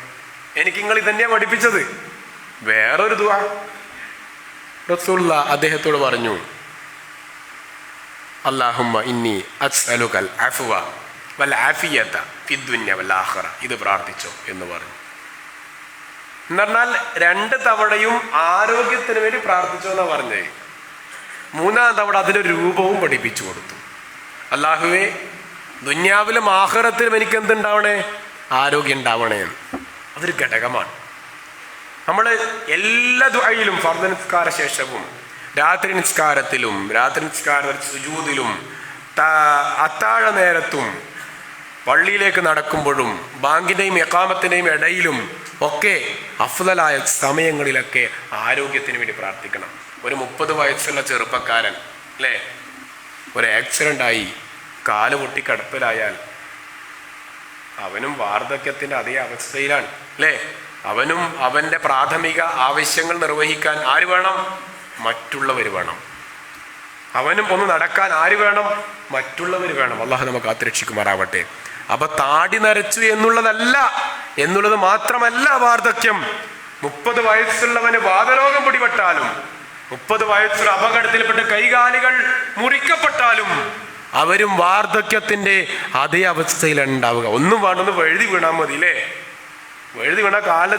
എനിക്ക് നിങ്ങൾ ഇതന്നെയാണ് പഠിപ്പിച്ചത്, വേറൊരു ദുആ. റസൂലുള്ളാഹി അദ്ദേഹത്തോട് പറഞ്ഞു, അല്ലാഹുമ്മ ഇന്നി അസ്അലുകൽ അഫ്വ വൽ ആഫിയത ഫിദ്ദുനിയ വൽ ആഖിറ. ഇത് പ്രാർത്ഥിച്ചോ എന്ന് പറഞ്ഞു. എന്ന് പറഞ്ഞാൽ 2 തവണയും ആരോഗ്യത്തിന് വേണ്ടി പ്രാർത്ഥിച്ചോ എന്നാണ് പറഞ്ഞത്. 3-ാം തവണ അതിൻ്റെ രൂപവും പഠിപ്പിച്ചു കൊടുത്തു. അല്ലാഹുവേ, ദുന്യാവിലും ആഖിറത്തിലും എനിക്ക് എന്തുണ്ടാവണേ? ആരോഗ്യം ഉണ്ടാവണേ എന്ന്. അതൊരു ഘടകമാണ്. നമ്മൾ എല്ലാ ദുആയിലും ഫർദ് നിസ്കാര ശേഷവും രാത്രി നിസ്കാരത്തിലും സുജൂദിലും അത്താഴ നേരത്തും പള്ളിയിലേക്ക് നടക്കുമ്പോഴും ബാങ്കിൻ്റെയും ഇഖാമത്തിൻ്റെയും ഇടയിലും ഒക്കെ അഫ്ളലായ സമയങ്ങളിലൊക്കെ ആരോഗ്യത്തിന് വേണ്ടി പ്രാർത്ഥിക്കണം. ഒരു 30 വയസ്സുള്ള ചെറുപ്പക്കാരൻ അല്ലേ, ഒരു ആക്സിഡൻ്റായി കാല് പൊട്ടി കിടപ്പിലായാൽ അവനും വാർദ്ധക്യത്തിൻ്റെ അതേ അവസ്ഥയിലാണ് അല്ലേ. അവനും അവൻ്റെ പ്രാഥമിക ആവശ്യങ്ങൾ നിർവഹിക്കാൻ ആര് വേണം? മറ്റുള്ളവർ വേണം. അവനും ഒന്ന് നടക്കാൻ ആര് വേണം? മറ്റുള്ളവർ വേണം. അല്ലാഹു നമുക്ക് കാത്തുരക്ഷിക്കുമാറാവട്ടെ. അപ്പൊ താടി നരച്ചു എന്നുള്ളത് മാത്രമല്ല വാർദ്ധക്യം. 30 വയസ്സുള്ളവന് വാതരോഗം പിടിപെട്ടാലും, 30 വയസ്സുള്ള അപകടത്തിൽപ്പെട്ട് കൈകാലുകൾ മുറിക്കപ്പെട്ടാലും അവരും വാർദ്ധക്യത്തിന്റെ അതേ അവസ്ഥയിലുണ്ടാവുക. ഒന്നും വേണ്ട, ഒന്ന് വഴുതി വീണാൽ മതി അല്ലേ. വഴുതി വീണാൽ കാലിലെ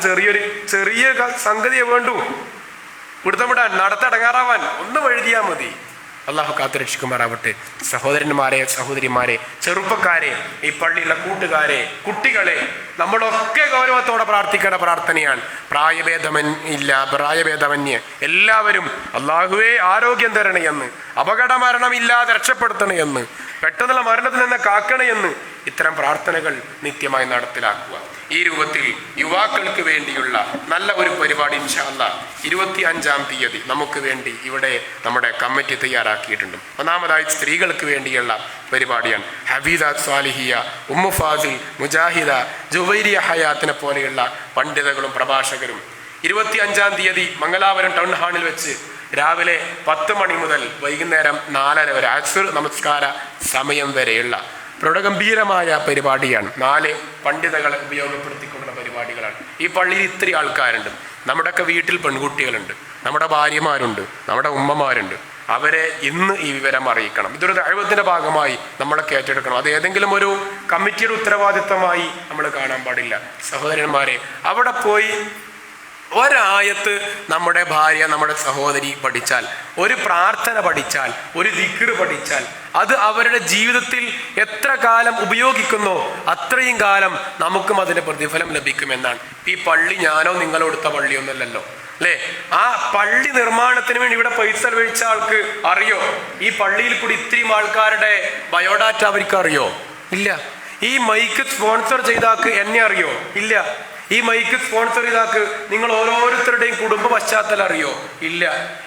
ചെറിയ സംഗതിയെ വേണ്ടു പിടുത്തമിടാൻ, നടത്തടങ്ങാറാവാൻ ഒന്ന് വഴുതിയാൽ മതി. അള്ളാഹു കാത്തുരക്ഷിക്കുമാറാവട്ടെ. സഹോദരന്മാരെ, സഹോദരിമാരെ, ചെറുപ്പക്കാരെ, ഈ പള്ളിയിലെ കൂട്ടുകാരെ, കുട്ടികളെ, നമ്മളൊക്കെ ഗൗരവത്തോടെ പ്രാർത്ഥിക്കേണ്ട പ്രാർത്ഥനയാണ്. പ്രായഭേദമന്യേ എല്ലാവരും അള്ളാഹുവേ ആരോഗ്യം തരണയെന്ന്, അപകട മരണമില്ലാതെ രക്ഷപ്പെടുത്തണമെന്ന്, പെട്ടെന്നുള്ള മരണത്തിൽ നിന്ന് കാക്കണമെന്ന് ഇത്തരം പ്രാർത്ഥനകൾ നിത്യമായി നടപ്പിലാക്കുക. ഈ രൂപത്തിൽ യുവാക്കൾക്ക് വേണ്ടിയുള്ള നല്ല ഒരു പരിപാടി ഇൻഷാ അല്ലാഹ് 25-ാം തീയതി നമുക്ക് വേണ്ടി ഇവിടെ നമ്മുടെ കമ്മിറ്റി തയ്യാറാക്കിയിട്ടുണ്ട്. ഒന്നാമതായി സ്ത്രീകൾക്ക് വേണ്ടിയുള്ള പരിപാടിയാണ്. ഹബീദ സ്വാലിഹിയ, ഉമ്മു ഫാസിൽ, മുജാഹിദ, ജുവൈരിയ ഹയാത്തിനെ പോലെയുള്ള പണ്ഡിതകളും പ്രഭാഷകരും 25-ാം തീയതി മംഗലാപുരം ടൗൺ ഹാളിൽ വെച്ച് രാവിലെ 10 മണി മുതൽ വൈകുന്നേരം 4:30 വരെ അസ്ർ നമസ്കാര സമയം വരെയുള്ള പ്രൗഢഗംഭീരമായ പരിപാടിയാണ്. 4 പണ്ഡിതകളെ ഉപയോഗപ്പെടുത്തിക്കൊണ്ടുള്ള പരിപാടികളാണ്. ഈ പള്ളിയിൽ ഇത്രയും ആൾക്കാരുണ്ട്. നമ്മുടെയൊക്കെ വീട്ടിൽ പെൺകുട്ടികളുണ്ട്, നമ്മുടെ ഭാര്യമാരുണ്ട്, നമ്മുടെ ഉമ്മമാരുണ്ട്. അവരെ ഇന്ന് ഈ വിവരം അറിയിക്കണം. ഇതൊരു ദഅവത്തിന്റെ ഭാഗമായി നമ്മളൊക്കെ ഏറ്റെടുക്കണം. അത് ഏതെങ്കിലും ഒരു കമ്മിറ്റിയുടെ ഉത്തരവാദിത്തമായി നമ്മൾ കാണാൻ പാടില്ല. സഹോദരന്മാരെ, അവിടെ പോയി ഒരായത്ത് നമ്മുടെ ഭാര്യ, നമ്മുടെ സഹോദരി പഠിച്ചാൽ, ഒരു പ്രാർത്ഥന പഠിച്ചാൽ, ഒരു ദിക്ർ പഠിച്ചാൽ, അത് അവരുടെ ജീവിതത്തിൽ എത്ര കാലം ഉപയോഗിക്കുന്നോ അത്രയും കാലം നമുക്കും അതിന്റെ പ്രതിഫലം ലഭിക്കുമെന്നാണ്. ഈ പള്ളി ഞാനോ നിങ്ങളോ എടുത്ത പള്ളിയൊന്നുമല്ലല്ലോ, അല്ലേ? ആ പള്ളി നിർമ്മാണത്തിന് വേണ്ടി ഇവിടെ പൈസ ചെലവഴിച്ച ആൾക്ക് അറിയോ? ഈ പള്ളിയിൽ കൂടി ഇത്രയും ആൾക്കാരുടെ ബയോഡാറ്റ അവർക്ക് അറിയോ? ഇല്ല. ഈ മൈക്ക് സ്പോൺസർ ചെയ്താക്ക് എന്നെ അറിയോ? ഇല്ല. ഈ മൈക്ക് സ്പോൺസർ ചെയ്താക്ക് നിങ്ങൾ ഓരോരുത്തരുടെയും കുടുംബ പശ്ചാത്തലം അറിയോ? ഇല്ല.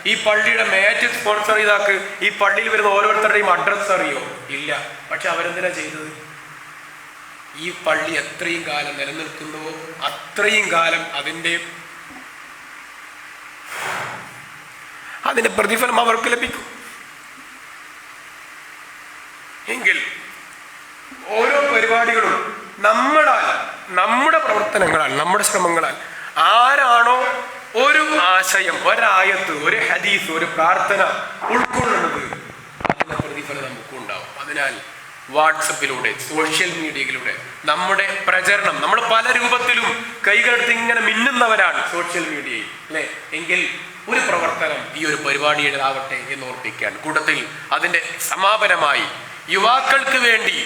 ഈ പള്ളിയുടെ മാറ്റ് സ്പോൺസർ ചെയ്താക്ക് ഈ പള്ളിയിൽ വരുന്ന ഓരോരുത്തരുടെയും അഡ്രസ്സ് അറിയോ? ഇല്ല. പക്ഷെ അവരെന്തിനാ ചെയ്തത്? ഈ പള്ളി എത്രയും കാലം നിലനിൽക്കുന്നുവോ അത്രയും കാലം അതിന്റെ പ്രതിഫലം അവർക്ക് ലഭിക്കും. എങ്കിൽ ഓരോ പരിപാടികളും നമ്മുടെ പ്രവർത്തനങ്ങളാൽ, നമ്മുടെ ശ്രമങ്ങളാൽ ആരാണോ ഒരു ആശയം, ഒരായത്ത്, ഒരു ഹദീസ്, ഒരു പ്രാർത്ഥന ഉൾക്കൊള്ളുന്നത് അതിന്റെ പ്രതിഫലം നമുക്കും ഉണ്ടാവും. അതിനാൽ വാട്സപ്പിലൂടെ, സോഷ്യൽ മീഡിയയിലൂടെ നമ്മുടെ പ്രചരണം, നമ്മൾ പല രൂപത്തിലും കൈകളെടുത്ത് ഇങ്ങനെ മിന്നുന്നവരാണ് സോഷ്യൽ മീഡിയയിൽ, അല്ലെ? എങ്കിൽ ഒരു പ്രവർത്തനം ഈ ഒരു പരിപാടിയുടേതാവട്ടെ എന്ന് ഓർപ്പിക്കാൻ കൂട്ടത്തിൽ അതിന്റെ സമാപനമായി യുവാക്കൾക്ക് വേണ്ടി,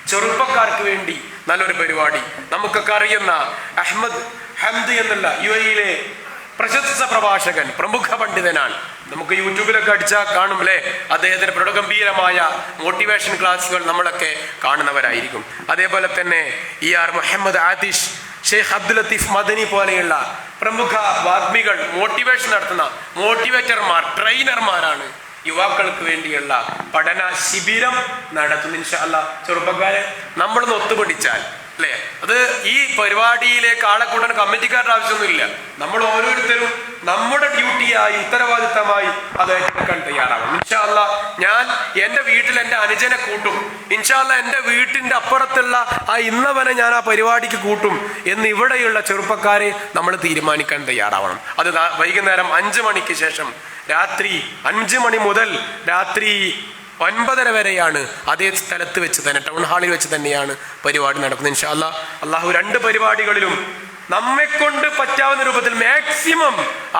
ചെറുപ്പക്കാർക്ക് വേണ്ടി നല്ലൊരു പരിപാടി. നമുക്കൊക്കെ അറിയുന്ന അഹ്മദ് ഹംദ് എന്നുള്ള UAE-യിലെ പ്രശസ്ത പ്രഭാഷകൻ, പ്രമുഖ പണ്ഡിതനാണ്. നമുക്ക് യൂട്യൂബിലൊക്കെ അടിച്ചാൽ കാണും, അല്ലേ? അദ്ദേഹത്തിന്റെ പ്രൗഢഗംഭീരമായ മോട്ടിവേഷൻ ക്ലാസ്സുകൾ നമ്മളൊക്കെ കാണുന്നവരായിരിക്കും. അതേപോലെ തന്നെ ER മുഹമ്മദ് ആതിഷ്, ഷെയ്ഖ് അബ്ദുൽ ലത്തീഫ് മദനി പോലെയുള്ള പ്രമുഖ വാഗ്മികൾ മോട്ടിവേഷൻ നടത്തുന്ന മോട്ടിവേറ്റർമാർ, ട്രെയിനർമാരാണ് യുവാക്കൾക്ക് വേണ്ടിയുള്ള പഠന ശിബിരം നടത്തുന്നു. ഇൻഷാ അല്ലാഹ് ചെറുപ്പക്കാരെ നമ്മളൊന്ന് ഒത്തുപിടിച്ചാൽ, അല്ലേ? അത് ഈ പരിപാടിയിലേക്ക് ആളെ കൂട്ടാൻ കമ്മിറ്റിക്കാരുടെ ആവശ്യമൊന്നുമില്ല. നമ്മൾ ഓരോരുത്തരും നമ്മുടെ ഡ്യൂട്ടിയായി, ഉത്തരവാദിത്തമായി അത് ഏറ്റെടുക്കാൻ തയ്യാറാവണം. ഇൻഷാ അല്ലാഹ് ഞാൻ എൻ്റെ വീട്ടിൽ എൻ്റെ അനുജനെ കൂട്ടും, ഇൻഷാ അല്ലാഹ് എൻ്റെ വീട്ടിൻ്റെ അപ്പുറത്തുള്ള ആ ഇന്നവനെ ഞാൻ ആ പരിപാടിക്ക് കൂട്ടും എന്ന് ഇവിടെയുള്ള ചെറുപ്പക്കാരെ നമ്മൾ തീരുമാനിക്കാൻ തയ്യാറാവണം. അത് വൈകുന്നേരം 5 മണിക്ക് ശേഷം, രാത്രി 5 മണി മുതൽ രാത്രി 9:30 വരെയാണ് അതേ സ്ഥലത്ത് വെച്ച് തന്നെ, ടൗൺ ഹാളിൽ വെച്ച് തന്നെയാണ് പരിപാടി നടക്കുന്നത്. ഇൻഷാ അല്ലാഹ് അള്ളാഹു 2 പരിപാടികളിലും നമ്മെ കൊണ്ട് പറ്റാവുന്ന രൂപത്തിൽ മാക്സിമം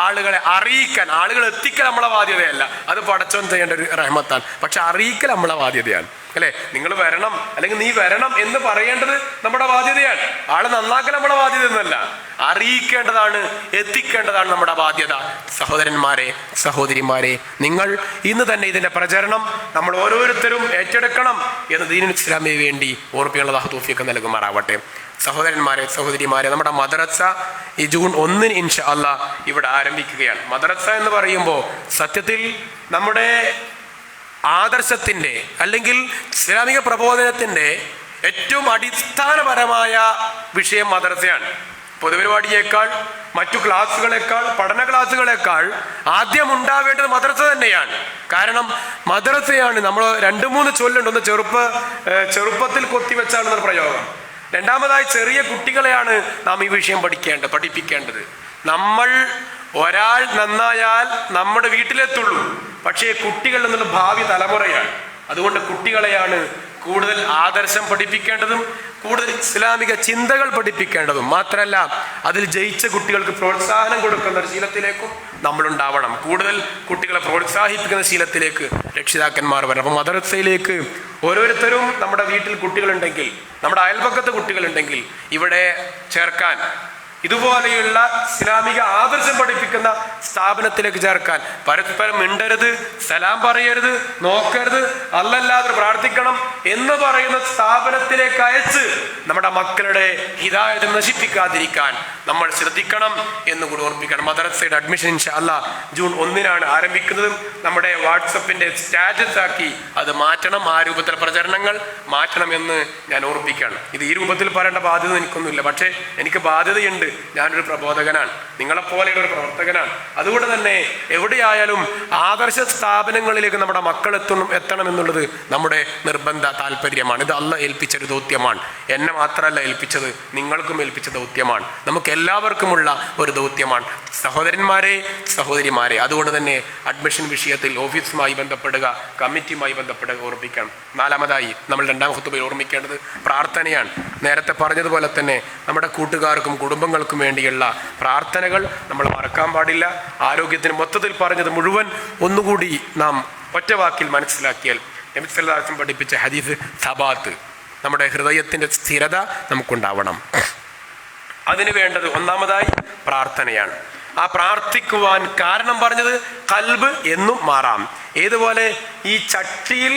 ആളുകളെ അറിയിക്കാൻ, ആളുകൾ എത്തിക്കൽ നമ്മളെ ബാധ്യതയല്ല, അത് പടച്ചോൻ ചെയ്യേണ്ട ഒരു റഹ്മത്താണ്. പക്ഷെ അറിയിക്കൽ നമ്മളെ ബാധ്യതയാണ്, അല്ലെ? നിങ്ങൾ വരണം, അല്ലെങ്കിൽ നീ വരണം എന്ന് പറയേണ്ടത് നമ്മുടെ ബാധ്യതയാണ്. ആളെ നന്നാക്കൽ നമ്മുടെ ബാധ്യത എന്നല്ല, അറിയിക്കേണ്ടതാണ്, എത്തിക്കേണ്ടതാണ് നമ്മുടെ ബാധ്യത. സഹോദരന്മാരെ, സഹോദരിമാരെ, നിങ്ങൾ ഇന്ന് തന്നെ ഇതിന്റെ പ്രചരണം നമ്മൾ ഓരോരുത്തരും ഏറ്റെടുക്കണം എന്ന് ദീനുൽ ഇസ്ലാമിന് വേണ്ടി ഓർപ്പിക്കാനുള്ള അല്ലാഹു തൗഫീഖ് നൽകുമാറാവട്ടെ. സഹോദരന്മാരെ, സഹോദരിമാരെ, നമ്മുടെ മദ്രസ ഈ ജൂൺ 1 ഇൻഷാ അല്ലാഹ് ഇവിടെ ആരംഭിക്കുകയാണ്. മദ്രസ എന്ന് പറയുമ്പോൾ സത്യത്തിൽ നമ്മുടെ ആദർശത്തിന്റെ, അല്ലെങ്കിൽ ഇസ്ലാമിക പ്രബോധനത്തിന്റെ ഏറ്റവും അടിസ്ഥാനപരമായ വിഷയം മദ്രസയാണ്. പൊതുപരിപാടിയേക്കാൾ, മറ്റു ക്ലാസ്സുകളെക്കാൾ, പഠന ക്ലാസ്സുകളെക്കാൾ ആദ്യം ഉണ്ടാവേണ്ടത് മദ്രസ തന്നെയാണ്. കാരണം മദ്രസയാണ്. നമ്മൾ 2-3 ചൊല്ലുണ്ട്. ഒന്ന് ചെറുപ്പത്തിൽ കൊത്തിവെച്ചാണെന്നൊരു പ്രയോഗം. രണ്ടാമതായി ചെറിയ കുട്ടികളെയാണ് നാം ഈ വിഷയം പഠിപ്പിക്കേണ്ടത്. നമ്മൾ ഒരാൾ നന്നായാൽ നമ്മുടെ വീട്ടിലെത്തുള്ളൂ, പക്ഷേ കുട്ടികൾ എന്നുള്ള ഭാവി തലമുറയാണ്. അതുകൊണ്ട് കുട്ടികളെയാണ് കൂടുതൽ ആദർശം പഠിപ്പിക്കേണ്ടതും കൂടുതൽ ഇസ്ലാമിക ചിന്തകൾ പഠിപ്പിക്കേണ്ടതും. മാത്രമല്ല അതിൽ ജയിച്ച കുട്ടികൾക്ക് പ്രോത്സാഹനം കൊടുക്കുന്ന ഒരു ശീലത്തിലേക്കും നമ്മളുണ്ടാവണം. കൂടുതൽ കുട്ടികളെ പ്രോത്സാഹിപ്പിക്കുന്ന ശീലത്തിലേക്ക് രക്ഷിതാക്കന്മാർ വരണം. അപ്പം മദ്രസയിലേക്ക് ഓരോരുത്തരും നമ്മുടെ വീട്ടിൽ കുട്ടികളുണ്ടെങ്കിൽ, നമ്മുടെ അയൽപക്കത്ത് കുട്ടികളുണ്ടെങ്കിൽ ഇവിടെ ചേർക്കാൻ, ഇതുപോലെയുള്ള ഇസ്ലാമിക ആദർശം പഠിപ്പിക്കുന്ന സ്ഥാപനത്തിലേക്ക് ചേർക്കാൻ. പരസ്പരം മിണ്ടരുത്, സലാം പറയരുത്, നോക്കരുത്, അല്ലല്ലാതെ പ്രാർത്ഥിക്കണം എന്ന് പറയുന്ന സ്ഥാപനത്തിലേക്ക് അയച്ച് നമ്മുടെ മക്കളുടെ ഹിദായത്ത് നശിപ്പിക്കാതിരിക്കാൻ നമ്മൾ ശ്രദ്ധിക്കണം എന്നുകൂടി ഓർമ്മിക്കണം. മദ്രസയുടെ അഡ്മിഷൻ ഇൻഷാ അല്ലാഹ് ജൂൺ 1-നാണ് ആരംഭിക്കുന്നത്. നമ്മുടെ വാട്സപ്പിന്റെ സ്റ്റാറ്റസ് ആക്കി അത് മാറ്റണം. ആ രൂപത്തിലെ പ്രചരണങ്ങൾ മാറ്റണം എന്ന് ഞാൻ ഓർമ്മിക്കുകയാണ്. ഇത് ഈ രൂപത്തിൽ പറയേണ്ട ബാധ്യത എനിക്കൊന്നുമില്ല, പക്ഷേ എനിക്ക് ബാധ്യതയുണ്ട്. ഞാനൊരു പ്രബോധകനാണ്, നിങ്ങളെപ്പോലെയുള്ള ഒരു പ്രവർത്തകനാണ്. അതുകൊണ്ട് തന്നെ എവിടെയായാലും ആദർശ സ്ഥാപനങ്ങളിലേക്ക് നമ്മുടെ മക്കൾ എത്തണം എന്നുള്ളത് നമ്മുടെ നിർബന്ധ താല്പര്യമാണ്. ഇത് അല്ലാഹ് ഏൽപ്പിച്ചൊരു ദൗത്യമാണ്. എന്നെ മാത്രമല്ല ഏൽപ്പിച്ചത്, നിങ്ങൾക്കും ഏൽപ്പിച്ച ദൗത്യമാണ്. നമുക്ക് എല്ലാവർക്കുമുള്ള ഒരു ദൗത്യമാണ്. സഹോദരന്മാരെ, സഹോദരിമാരെ, അതുകൊണ്ട് തന്നെ അഡ്മിഷൻ വിഷയത്തിൽ ഓഫീസുമായി ബന്ധപ്പെടുക, കമ്മിറ്റിയുമായി ബന്ധപ്പെടുക, ഓർമ്മിക്കണം. 4-മതായി നമ്മൾ 2-ാം ഖുതുബയിൽ ഓർമ്മിക്കേണ്ടത് പ്രാർത്ഥനയാണ്. നേരത്തെ പറഞ്ഞതുപോലെ തന്നെ നമ്മുടെ കൂട്ടുകാർക്കും കുടുംബങ്ങൾക്കും വേണ്ടിയുള്ള പ്രാർത്ഥനകൾ നമ്മൾ മറക്കാൻ പാടില്ല. ആരോഗ്യത്തിന് മൊത്തത്തിൽ പറഞ്ഞത് മുഴുവൻ ഒന്നുകൂടി നാം ഒറ്റവാക്കിൽ മനസ്സിലാക്കിയാൽ, നബി സല്ലല്ലാഹു അലൈഹി വസല്ലം പഠിപ്പിച്ച ഹദീസ് സബാത്ത്, നമ്മുടെ ഹൃദയത്തിൻ്റെ സ്ഥിരത നമുക്കുണ്ടാവണം. അതിന് വേണ്ടത് 1-മതായി പ്രാർത്ഥനയാണ്. ആ പ്രാർത്ഥിക്കുവാൻ കാരണം പറഞ്ഞത് ഖൽബ് എന്നും മാറാം. ഏതുപോലെ ഈ ചട്ടിയിൽ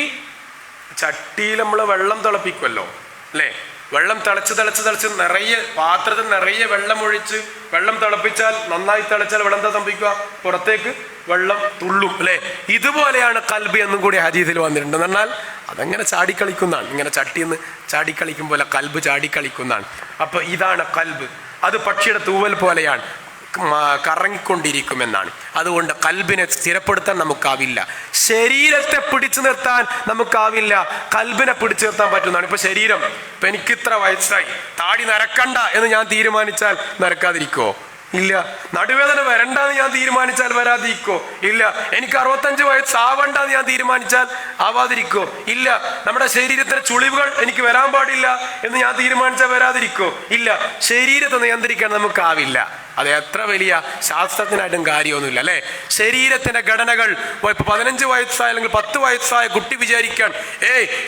നമ്മൾ വെള്ളം തിളപ്പിക്കുമല്ലോ അല്ലേ? വെള്ളം തിളച്ച് നിറയെ പാത്രത്തിൽ നിറയെ വെള്ളം ഒഴിച്ച് വെള്ളം തിളപ്പിച്ചാൽ, നന്നായി തിളച്ചാൽ വെള്ളം എന്താ സംഭവിക്കുക? പുറത്തേക്ക് വെള്ളം തുള്ളും അല്ലേ? ഇതുപോലെയാണ് ഖൽബ് എന്നും കൂടി ഹദീസിൽ വന്നിട്ടുണ്ട്. എന്നാൽ അതങ്ങനെ ചാടിക്കളിക്കുന്നതാണ്. ഇങ്ങനെ ചട്ടിന്ന് ചാടിക്കളിക്കും പോലെ ഖൽബ് ചാടിക്കളിക്കുന്നതാണ്. അപ്പൊ ഇതാണ് ഖൽബ്. അത് പക്ഷിയുടെ തൂവൽ പോലെയാണ്, കറങ്ങിക്കൊണ്ടിരിക്കുമെന്നാണ്. അതുകൊണ്ട് ഖൽബിനെ സ്ഥിരപ്പെടുത്താൻ നമുക്കാവില്ല. ശരീരത്തെ പിടിച്ചു നിർത്താൻ നമുക്കാവില്ല, ഖൽബിനെ പിടിച്ചു നിർത്താൻ പറ്റുന്നതാണ്. ഇപ്പൊ ശരീരം, ഇപ്പൊ എനിക്ക് ഇത്ര വയസ്സായി, താടി നരക്കണ്ട എന്ന് ഞാൻ തീരുമാനിച്ചാൽ നരക്കാതിരിക്കോ? ഇല്ല. നടുവേദന വരണ്ടെന്ന് ഞാൻ തീരുമാനിച്ചാൽ വരാതിരിക്കോ? ഇല്ല. എനിക്ക് 65 വയസ്സാവണ്ടെന്ന് ഞാൻ തീരുമാനിച്ചാൽ ആവാതിരിക്കോ? ഇല്ല. നമ്മുടെ ശരീരത്തിലെ ചുളിവുകൾ എനിക്ക് വരാൻ പാടില്ല എന്ന് ഞാൻ തീരുമാനിച്ചാൽ വരാതിരിക്കോ? ഇല്ല. ശരീരത്തെ നിയന്ത്രിക്കാൻ നമുക്കാവില്ല. അത് എത്ര വലിയ ശാസ്ത്രത്തിനായിട്ടും കാര്യമൊന്നുമില്ല അല്ലേ? ശരീരത്തിന്റെ ഘടനകൾ, ഇപ്പൊ 15 വയസ്സായ അല്ലെങ്കിൽ 10 വയസ്സായ കുട്ടി വിചാരിക്കാൻ,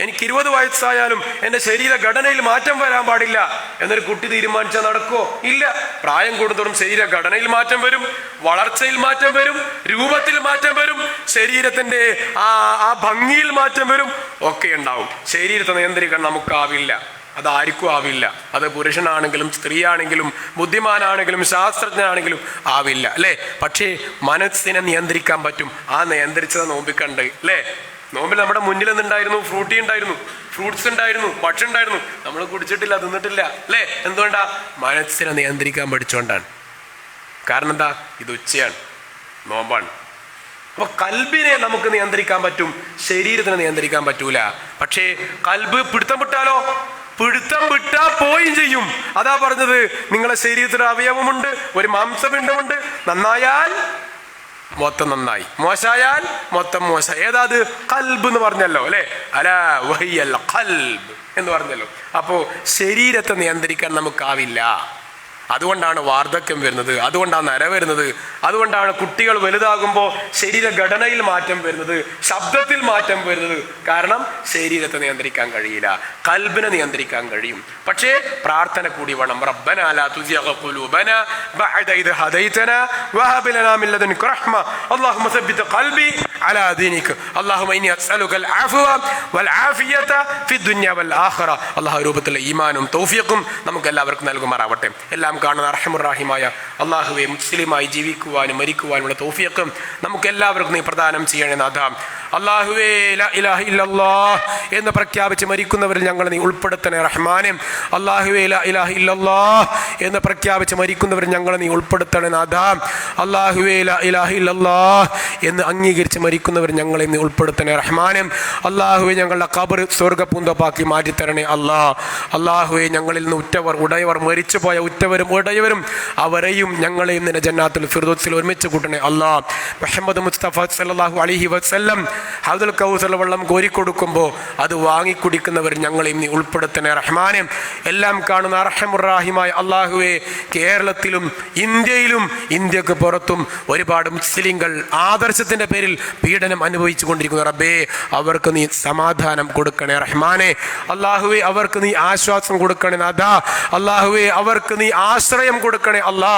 എനിക്ക് 20 വയസ്സായാലും എന്റെ ശരീര ഘടനയിൽ മാറ്റം വരാൻ പാടില്ല എന്നൊരു കുട്ടി തീരുമാനിച്ചാൽ നടക്കോ? ഇല്ല. പ്രായം കൂടുന്തോറും ശരീര ഘടനയിൽ മാറ്റം വരും, വളർച്ചയിൽ മാറ്റം വരും, രൂപത്തിൽ മാറ്റം വരും, ശരീരത്തിന്റെ ആ ഭംഗിയിൽ മാറ്റം വരും, ഒക്കെ ഉണ്ടാവും. ശരീരത്തെ നിയന്ത്രിക്കാൻ നമുക്കാവില്ല. അതാർക്കും ആവില്ല. അത് പുരുഷനാണെങ്കിലും സ്ത്രീയാണെങ്കിലും ബുദ്ധിമാനാണെങ്കിലും ശാസ്ത്രജ്ഞനാണെങ്കിലും ആവില്ല അല്ലേ? പക്ഷേ മനസ്സിനെ നിയന്ത്രിക്കാൻ പറ്റും. ആ നിയന്ത്രിച്ചത് നോമ്പിൽ കണ്ട് അല്ലേ? നോമ്പിൽ നമ്മുടെ മുന്നിൽ എന്തുണ്ടായിരുന്നു? ഫ്രൂട്ടി ഉണ്ടായിരുന്നു, ഫ്രൂട്ട്സ് ഉണ്ടായിരുന്നു, ഭക്ഷണം ഉണ്ടായിരുന്നു. നമ്മൾ കുടിച്ചിട്ടില്ല, തിന്നിട്ടില്ല അല്ലേ? എന്തുകൊണ്ടാ? മനസ്സിനെ നിയന്ത്രിക്കാൻ പഠിച്ചുകൊണ്ടാണ്. കാരണം എന്താ? ഇത് ഉച്ചയാണ്, നോമ്പാണ്. അപ്പൊ ഖൽബിനെ നമുക്ക് നിയന്ത്രിക്കാൻ പറ്റും, ശരീരത്തിനെ നിയന്ത്രിക്കാൻ പറ്റൂല. പക്ഷേ ഖൽബ് പിടുത്തം വിട്ടാലോ? പിടുത്തം വിട്ടാ പോയും ചെയ്യും. അതാ പറഞ്ഞത്, നിങ്ങളെ ശരീരത്തിൽ അവയവമുണ്ട്, ഒരു മാംസപിണ്ഡമുണ്ട്. നന്നായാൽ മൊത്തം നന്നായി, മോശമായാൽ മൊത്തം മോശം. ഏതാത്? ഖൽബ് എന്ന് പറഞ്ഞല്ലോ അല്ലെ? അലാ വഹിയൽ ഖൽബ് എന്ന് പറഞ്ഞല്ലോ. അപ്പോ ശരീരത്തെ നിയന്ത്രിക്കാൻ നമുക്കാവില്ല. അതുകൊണ്ടാണ് വാർദ്ധക്യം വരുന്നത്, അതുകൊണ്ടാണ് നര വരുന്നത്, അതുകൊണ്ടാണ് കുട്ടികൾ വലുതാകുമ്പോൾ ശരീരഘടനയിൽ മാറ്റം വരുന്നത്, ശബ്ദത്തിൽ മാറ്റം വരുന്നത്. കാരണം ശരീരത്തെ നിയന്ത്രിക്കാൻ കഴിയില്ല, ഖൽബിനെ നിയന്ത്രിക്കാൻ കഴിയും. പക്ഷേ പ്രാർത്ഥന കൂടി വേണം. റബ്ബനാ ലാ തുസിഗ് ഖുലൂബനാ ബഅദ ഇദ് ഹദൈതനാ വഹബ് ലനാ മിൻ ലദുൻക റഹ്മ അല്ലാഹുമ്മ സബ്ബിത് ഖൽബി അലാ ദീനിക അല്ലാഹുമ്മ ഇന്നി അസ്അലുകൽ അഫ്വ വൽ ആഫിയത ഫിദ് ദുനിയ വൽ ആഖിറ. അല്ലാഹു രൂപത്തിലെ ഈമാനും തൗഫീഖും നമുക്ക് എല്ലാവർക്കും നൽകുമാറാവട്ടെ. എല്ലാം കാണുന്ന അർഹമുർറഹീമായ അല്ലാഹുവേ, മുസ്ലിമായി ജീവിക്കുവാനും മരിക്കുവാനുള്ള തൗഫീഖും നമുക്ക് എല്ലാവർക്കും നീ പ്രദാനം ചെയ്യണേ നാഥ. അല്ലാഹുവേ, ലാ ഇലാഹ ഇല്ലല്ലാഹ് എന്ന് പ്രഖ്യാപിച്ച് മരിക്കുന്നവരിൽ ഞങ്ങൾ നീ ഉൾപ്പെടുത്തണേ റഹ്മാനെ. അല്ലാഹുവേ, ലാ ഇലാഹ ഇല്ലല്ലാഹ് എന്ന് പ്രഖ്യാപിച്ച് മരിക്കുന്നവരിൽ ഞങ്ങൾ നീ ഉൾപ്പെടുത്തണേ നാഥ. അല്ലാഹുവേ, ലാ ഇലാഹ ഇല്ലല്ലാഹ് എന്ന് അംഗീകരിച്ച് മരിക്കുന്നവർ ഞങ്ങളെ നീ ഉൾപ്പെടുത്തണേ റഹ്മാനെ. അല്ലാഹുവേ, ഞങ്ങളുടെ ഖബർ സ്വർഗ്ഗപൂന്തപ്പാക്കി മാറ്റിത്തരണേ അല്ലാഹ്. അല്ലാഹുവേ, ഞങ്ങളിൽ നിന്ന് ഉറ്റവർ ഉടയവർ മരിച്ചുപോയ ഉറ്റവരും ഉടയവരും അവരെയും ഞങ്ങളെയും നിന്റെ ജന്നാത്തുൽ ഫിർദൗസിൽ ഒരുമിച്ച് കൂട്ടണേ അല്ലാഹ്. മുഹമ്മദ് മുസ്തഫ സല്ലല്ലാഹു അലൈഹി വസല്ലം ഹൗദുൽ കൗസറിലെ വെള്ളം കോരിക്കൊടുക്കുമ്പോൾ അത് വാങ്ങിക്കുടിക്കുന്നവർ ഞങ്ങളെയും നീ ഉൾപ്പെടുത്തണേ റഹ്മാനെ. എല്ലാം കാണുന്ന അർഹമുർ-റഹീമായ അള്ളാഹുവേ, കേരളത്തിലും ഇന്ത്യയിലും ഇന്ത്യക്ക് പുറത്തും ഒരുപാട് മുസ്ലിങ്ങൾ ആദർശത്തിന്റെ പേരിൽ പീഡനം അനുഭവിച്ചു കൊണ്ടിരിക്കുന്ന റബ്ബേ, അവർക്ക് നീ സമാധാനം കൊടുക്കണേ റഹ്മാനെ. അള്ളാഹുവേ, അവർക്ക് നീ ആശ്വാസം കൊടുക്കണേ നാഥാ. അള്ളാഹുവേ, അവർക്ക് നീ ആശ്രയം കൊടുക്കണേ അല്ലാ.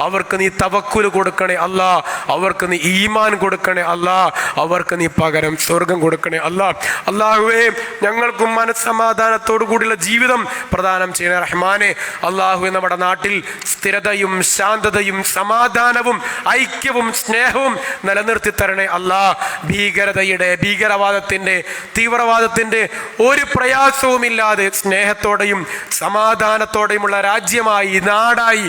അവർക്ക് നീ തവക്കുൽ കൊടുക്കണേ അല്ലാ. അവർക്ക് നീ ഈമാൻ കൊടുക്കണേ അല്ലാ. അവർക്ക് നീ പകരം സ്വർഗം കൊടുക്കണേ അല്ലാ. അള്ളാഹുവേ, ഞങ്ങൾക്കും മനസ്സമാധാനത്തോടു കൂടിയുള്ള ജീവിതം പ്രദാനം ചെയ്യണേ റഹ്മാനെ. അള്ളാഹുവേ, നമ്മുടെ നാട്ടിൽ സ്ഥിരതയും ശാന്തതയും സമാധാനവും ഐക്യവും സ്നേഹവും നിലനിർത്തി തരണേ അല്ലാ. ഭീകരവാദത്തിന്റെ തീവ്രവാദത്തിന്റെ ഒരു പ്രയാസവുമില്ലാതെ സ്നേഹത്തോടെയും സമാധാനത്തോടെയുമുള്ള രാജ്യമായി, നാടായി,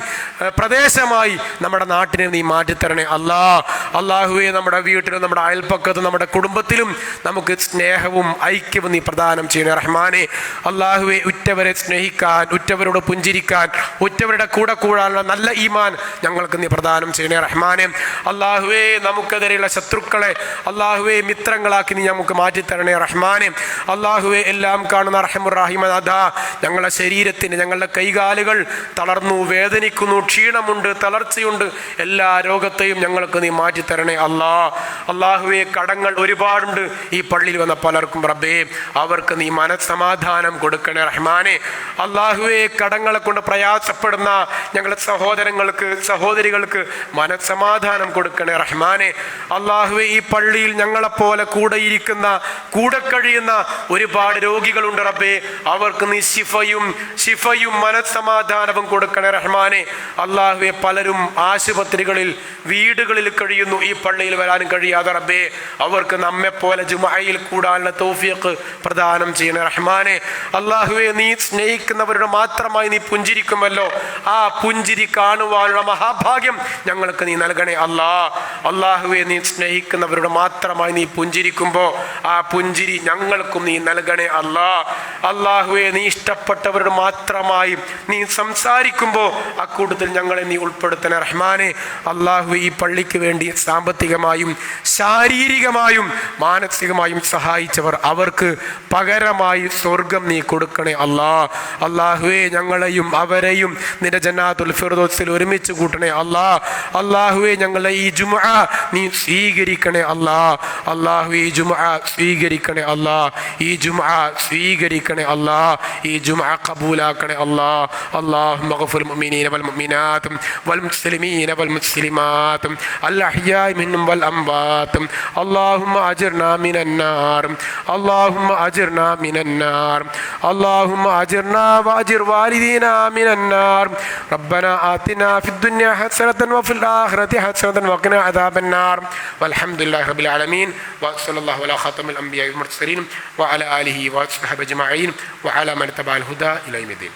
പ്രദേശമായി നമ്മുടെ നാട്ടിനെ നീ മാറ്റിത്തരണേ അല്ലാ. അള്ളാഹുവേ, നമ്മുടെ വീട്ടിലും നമ്മുടെ അയൽപ്പക്കത്തും നമ്മുടെ കുടുംബത്തിലും നമുക്ക് സ്നേഹവും ഐക്യവും നീ പ്രദാനം ചെയ്യണേ റഹ്മാനെ. അള്ളാഹുവേ, ഉറ്റവരെ സ്നേഹിക്കാൻ, ഉറ്റവരോട് പുഞ്ചിരിക്കാൻ, ഉറ്റവരുടെ കൂടെ കൂടാനുള്ള നല്ല ഈമാൻ ഞങ്ങൾക്ക് നീ പ്രദാനം ചെയ്യണേ റഹ്മാനെ. അള്ളാഹുവേ, നമുക്കെതിരെയുള്ള ശത്രുക്കളെ അള്ളാഹുവേ മിത്രങ്ങളാക്കി നീ നമുക്ക് മാറ്റിത്തരണേ റഹ്മാനെ. അള്ളാഹുവേ, എല്ലാം കാണുന്ന അർഹമുർ-റഹീമായ നാഥാ, ഞങ്ങളുടെ ശരീരത്തിന്, ഞങ്ങളുടെ കൈകാലുകൾ തളർന്നു, വേദനിക്കുന്നു, ക്ഷീണമുണ്ട്, തളർച്ചയുണ്ട്, എല്ലാ രോഗത്തെയും ഞങ്ങൾക്ക് നീ മാറ്റിത്തരണേ അല്ലാ. അള്ളാഹുവേ, കടങ്ങൾ ഒരുപാടുണ്ട് ഈ പള്ളിയിൽ വന്ന പലർക്കും റബ്ബേ, അവർക്ക് നീ മനസ്സമാധാനം കൊടുക്കണേ റഹ്മാനെ. അള്ളാഹുവേ, കടങ്ങളെ കൊണ്ട് പ്രയാസപ്പെടുന്ന ഞങ്ങളുടെ സഹോദരങ്ങൾക്ക്, സഹോദരികൾക്ക് മനസ്സമാധാനം കൊടുക്കണേ റഹ്മാനെ. അള്ളാഹുവേ, ഈ പള്ളിയിൽ ഞങ്ങളെപ്പോലെ കൂടെ ഇരിക്കുന്ന, കൂടെ കഴിയുന്ന ഒരുപാട് രോഗികളുണ്ട് റബ്ബേ, അവർക്ക് നീ ശിഫയും മനസ്സമാധാനവും കൊടുക്കണേ റഹ്മാനെ. അള്ളാഹുവേ, പലരും ആശുപത്രികളിൽ, വീടുകളിൽ കഴിയുന്നു, ഈ പള്ളിയിൽ വരാനും കഴിയാതെ റബ്ബേ, അവർക്ക് നമ്മെപ്പോലെ ജുമുഅയിൽ കൂടാനുള്ള തൗഫീഖ് പ്രദാനം ചെയ്യണേ റഹ്മാനെ. അള്ളാഹുവേ, നീ സ്നേഹിക്കുന്നവരുടെ മാത്രമായി നീ പുഞ്ചിരിക്കുമല്ലോ, ആ പുഞ്ചിരി കാണുവാനുള്ള മഹാഭാഗ്യം ഞങ്ങൾക്ക് നീ നൽകണേ അല്ലാ. അള്ളാഹുവേ, നീ സ്നേഹിക്കുന്നവരുടെ മാത്രമായി നീ പുഞ്ചിരിക്കുമ്പോൾ ആ പുഞ്ചിരി ഞങ്ങൾക്കും നീ നൽകണേ അല്ലാ. അള്ളാഹുവേ, നീ ഇഷ്ടപ്പെട്ടവരുടെ മാത്രമായി നീ സംസാരിക്കുമ്പോൾ ആ കൂട്ടത്തിൽ ഞങ്ങളെ നീ ഉൾപ്പെടുത്തണേ റഹ്മാനെ. അള്ളാഹുവേ, ഈ പള്ളിക്ക് വേണ്ടി സാമ്പത്തികമായും ശാരീരികമായും മാനസികമായും സഹായിച്ചവർ, അവർക്ക് പകരമായി സ്വർഗം നീ കൊടുക്കണേ അല്ലാ. അള്ളാഹുവേ, ഞങ്ങളെയും അവരെയും നിന്റെ ജന്നാത്തുൽ ഫിർദൗസിൽ ഒരുമിച്ച് കൂട്ടണേ അല്ലാ. അള്ളാഹുവേ, ഞങ്ങളെ ഈ ജുമുഅ നീ സ്വീകരിക്കണേ അല്ലാ. അള്ളാഹുവേ, ഈ ജുമുഅ സ്വീകരിക്കണേ അല്ലാ. ഈ ജുമുഅ സ്വീകരിക്കണേ അല്ലാ. ഈ ജുമുഅ ഖബൂലാക്കണേ അല്ലാ. അല്ലാഹുമ്മ ഗ്ഫിർ മുഅ്മിനീന വൽ മുഅ്മിനാത്ത് വൽ മുസ്ലിമീന വൽ മുസ്ലിമാത്ത് അൽ അഹ്യാഇ മിൻഹും വൽ അംവാത്ത്. അല്ലാഹുമ്മ അജിർനാ മിനൻ നാർ. അല്ലാഹുമ്മ അജിർനാ മിനൻ നാർ. അല്ലാഹുമ്മ അജിർനാ വഅജിർ വാലിദീനാ മിനൻ നാർ. റബ്ബനാ ആതിനാ ഫിദ് ദുനിയ ഹസനതൻ വഫിൽ ആഖിറതി ഹസനതൻ വഖിനാ അദാബൻ നാർ. വൽഹംദുലില്ലാഹി റബ്ബിൽ ആലമീൻ. വസല്ലല്ലാഹു അലാ ഖാതമിൽ അംബിയാഇ വൽ മുർസലീൻ വഅലാ ആലിഹി വസ്ഹബിഹി അജ്മഈൻ വഅലാ മൻ തബഅൽ ഹുദാ ഇലാ യൗമിദ്ദീൻ.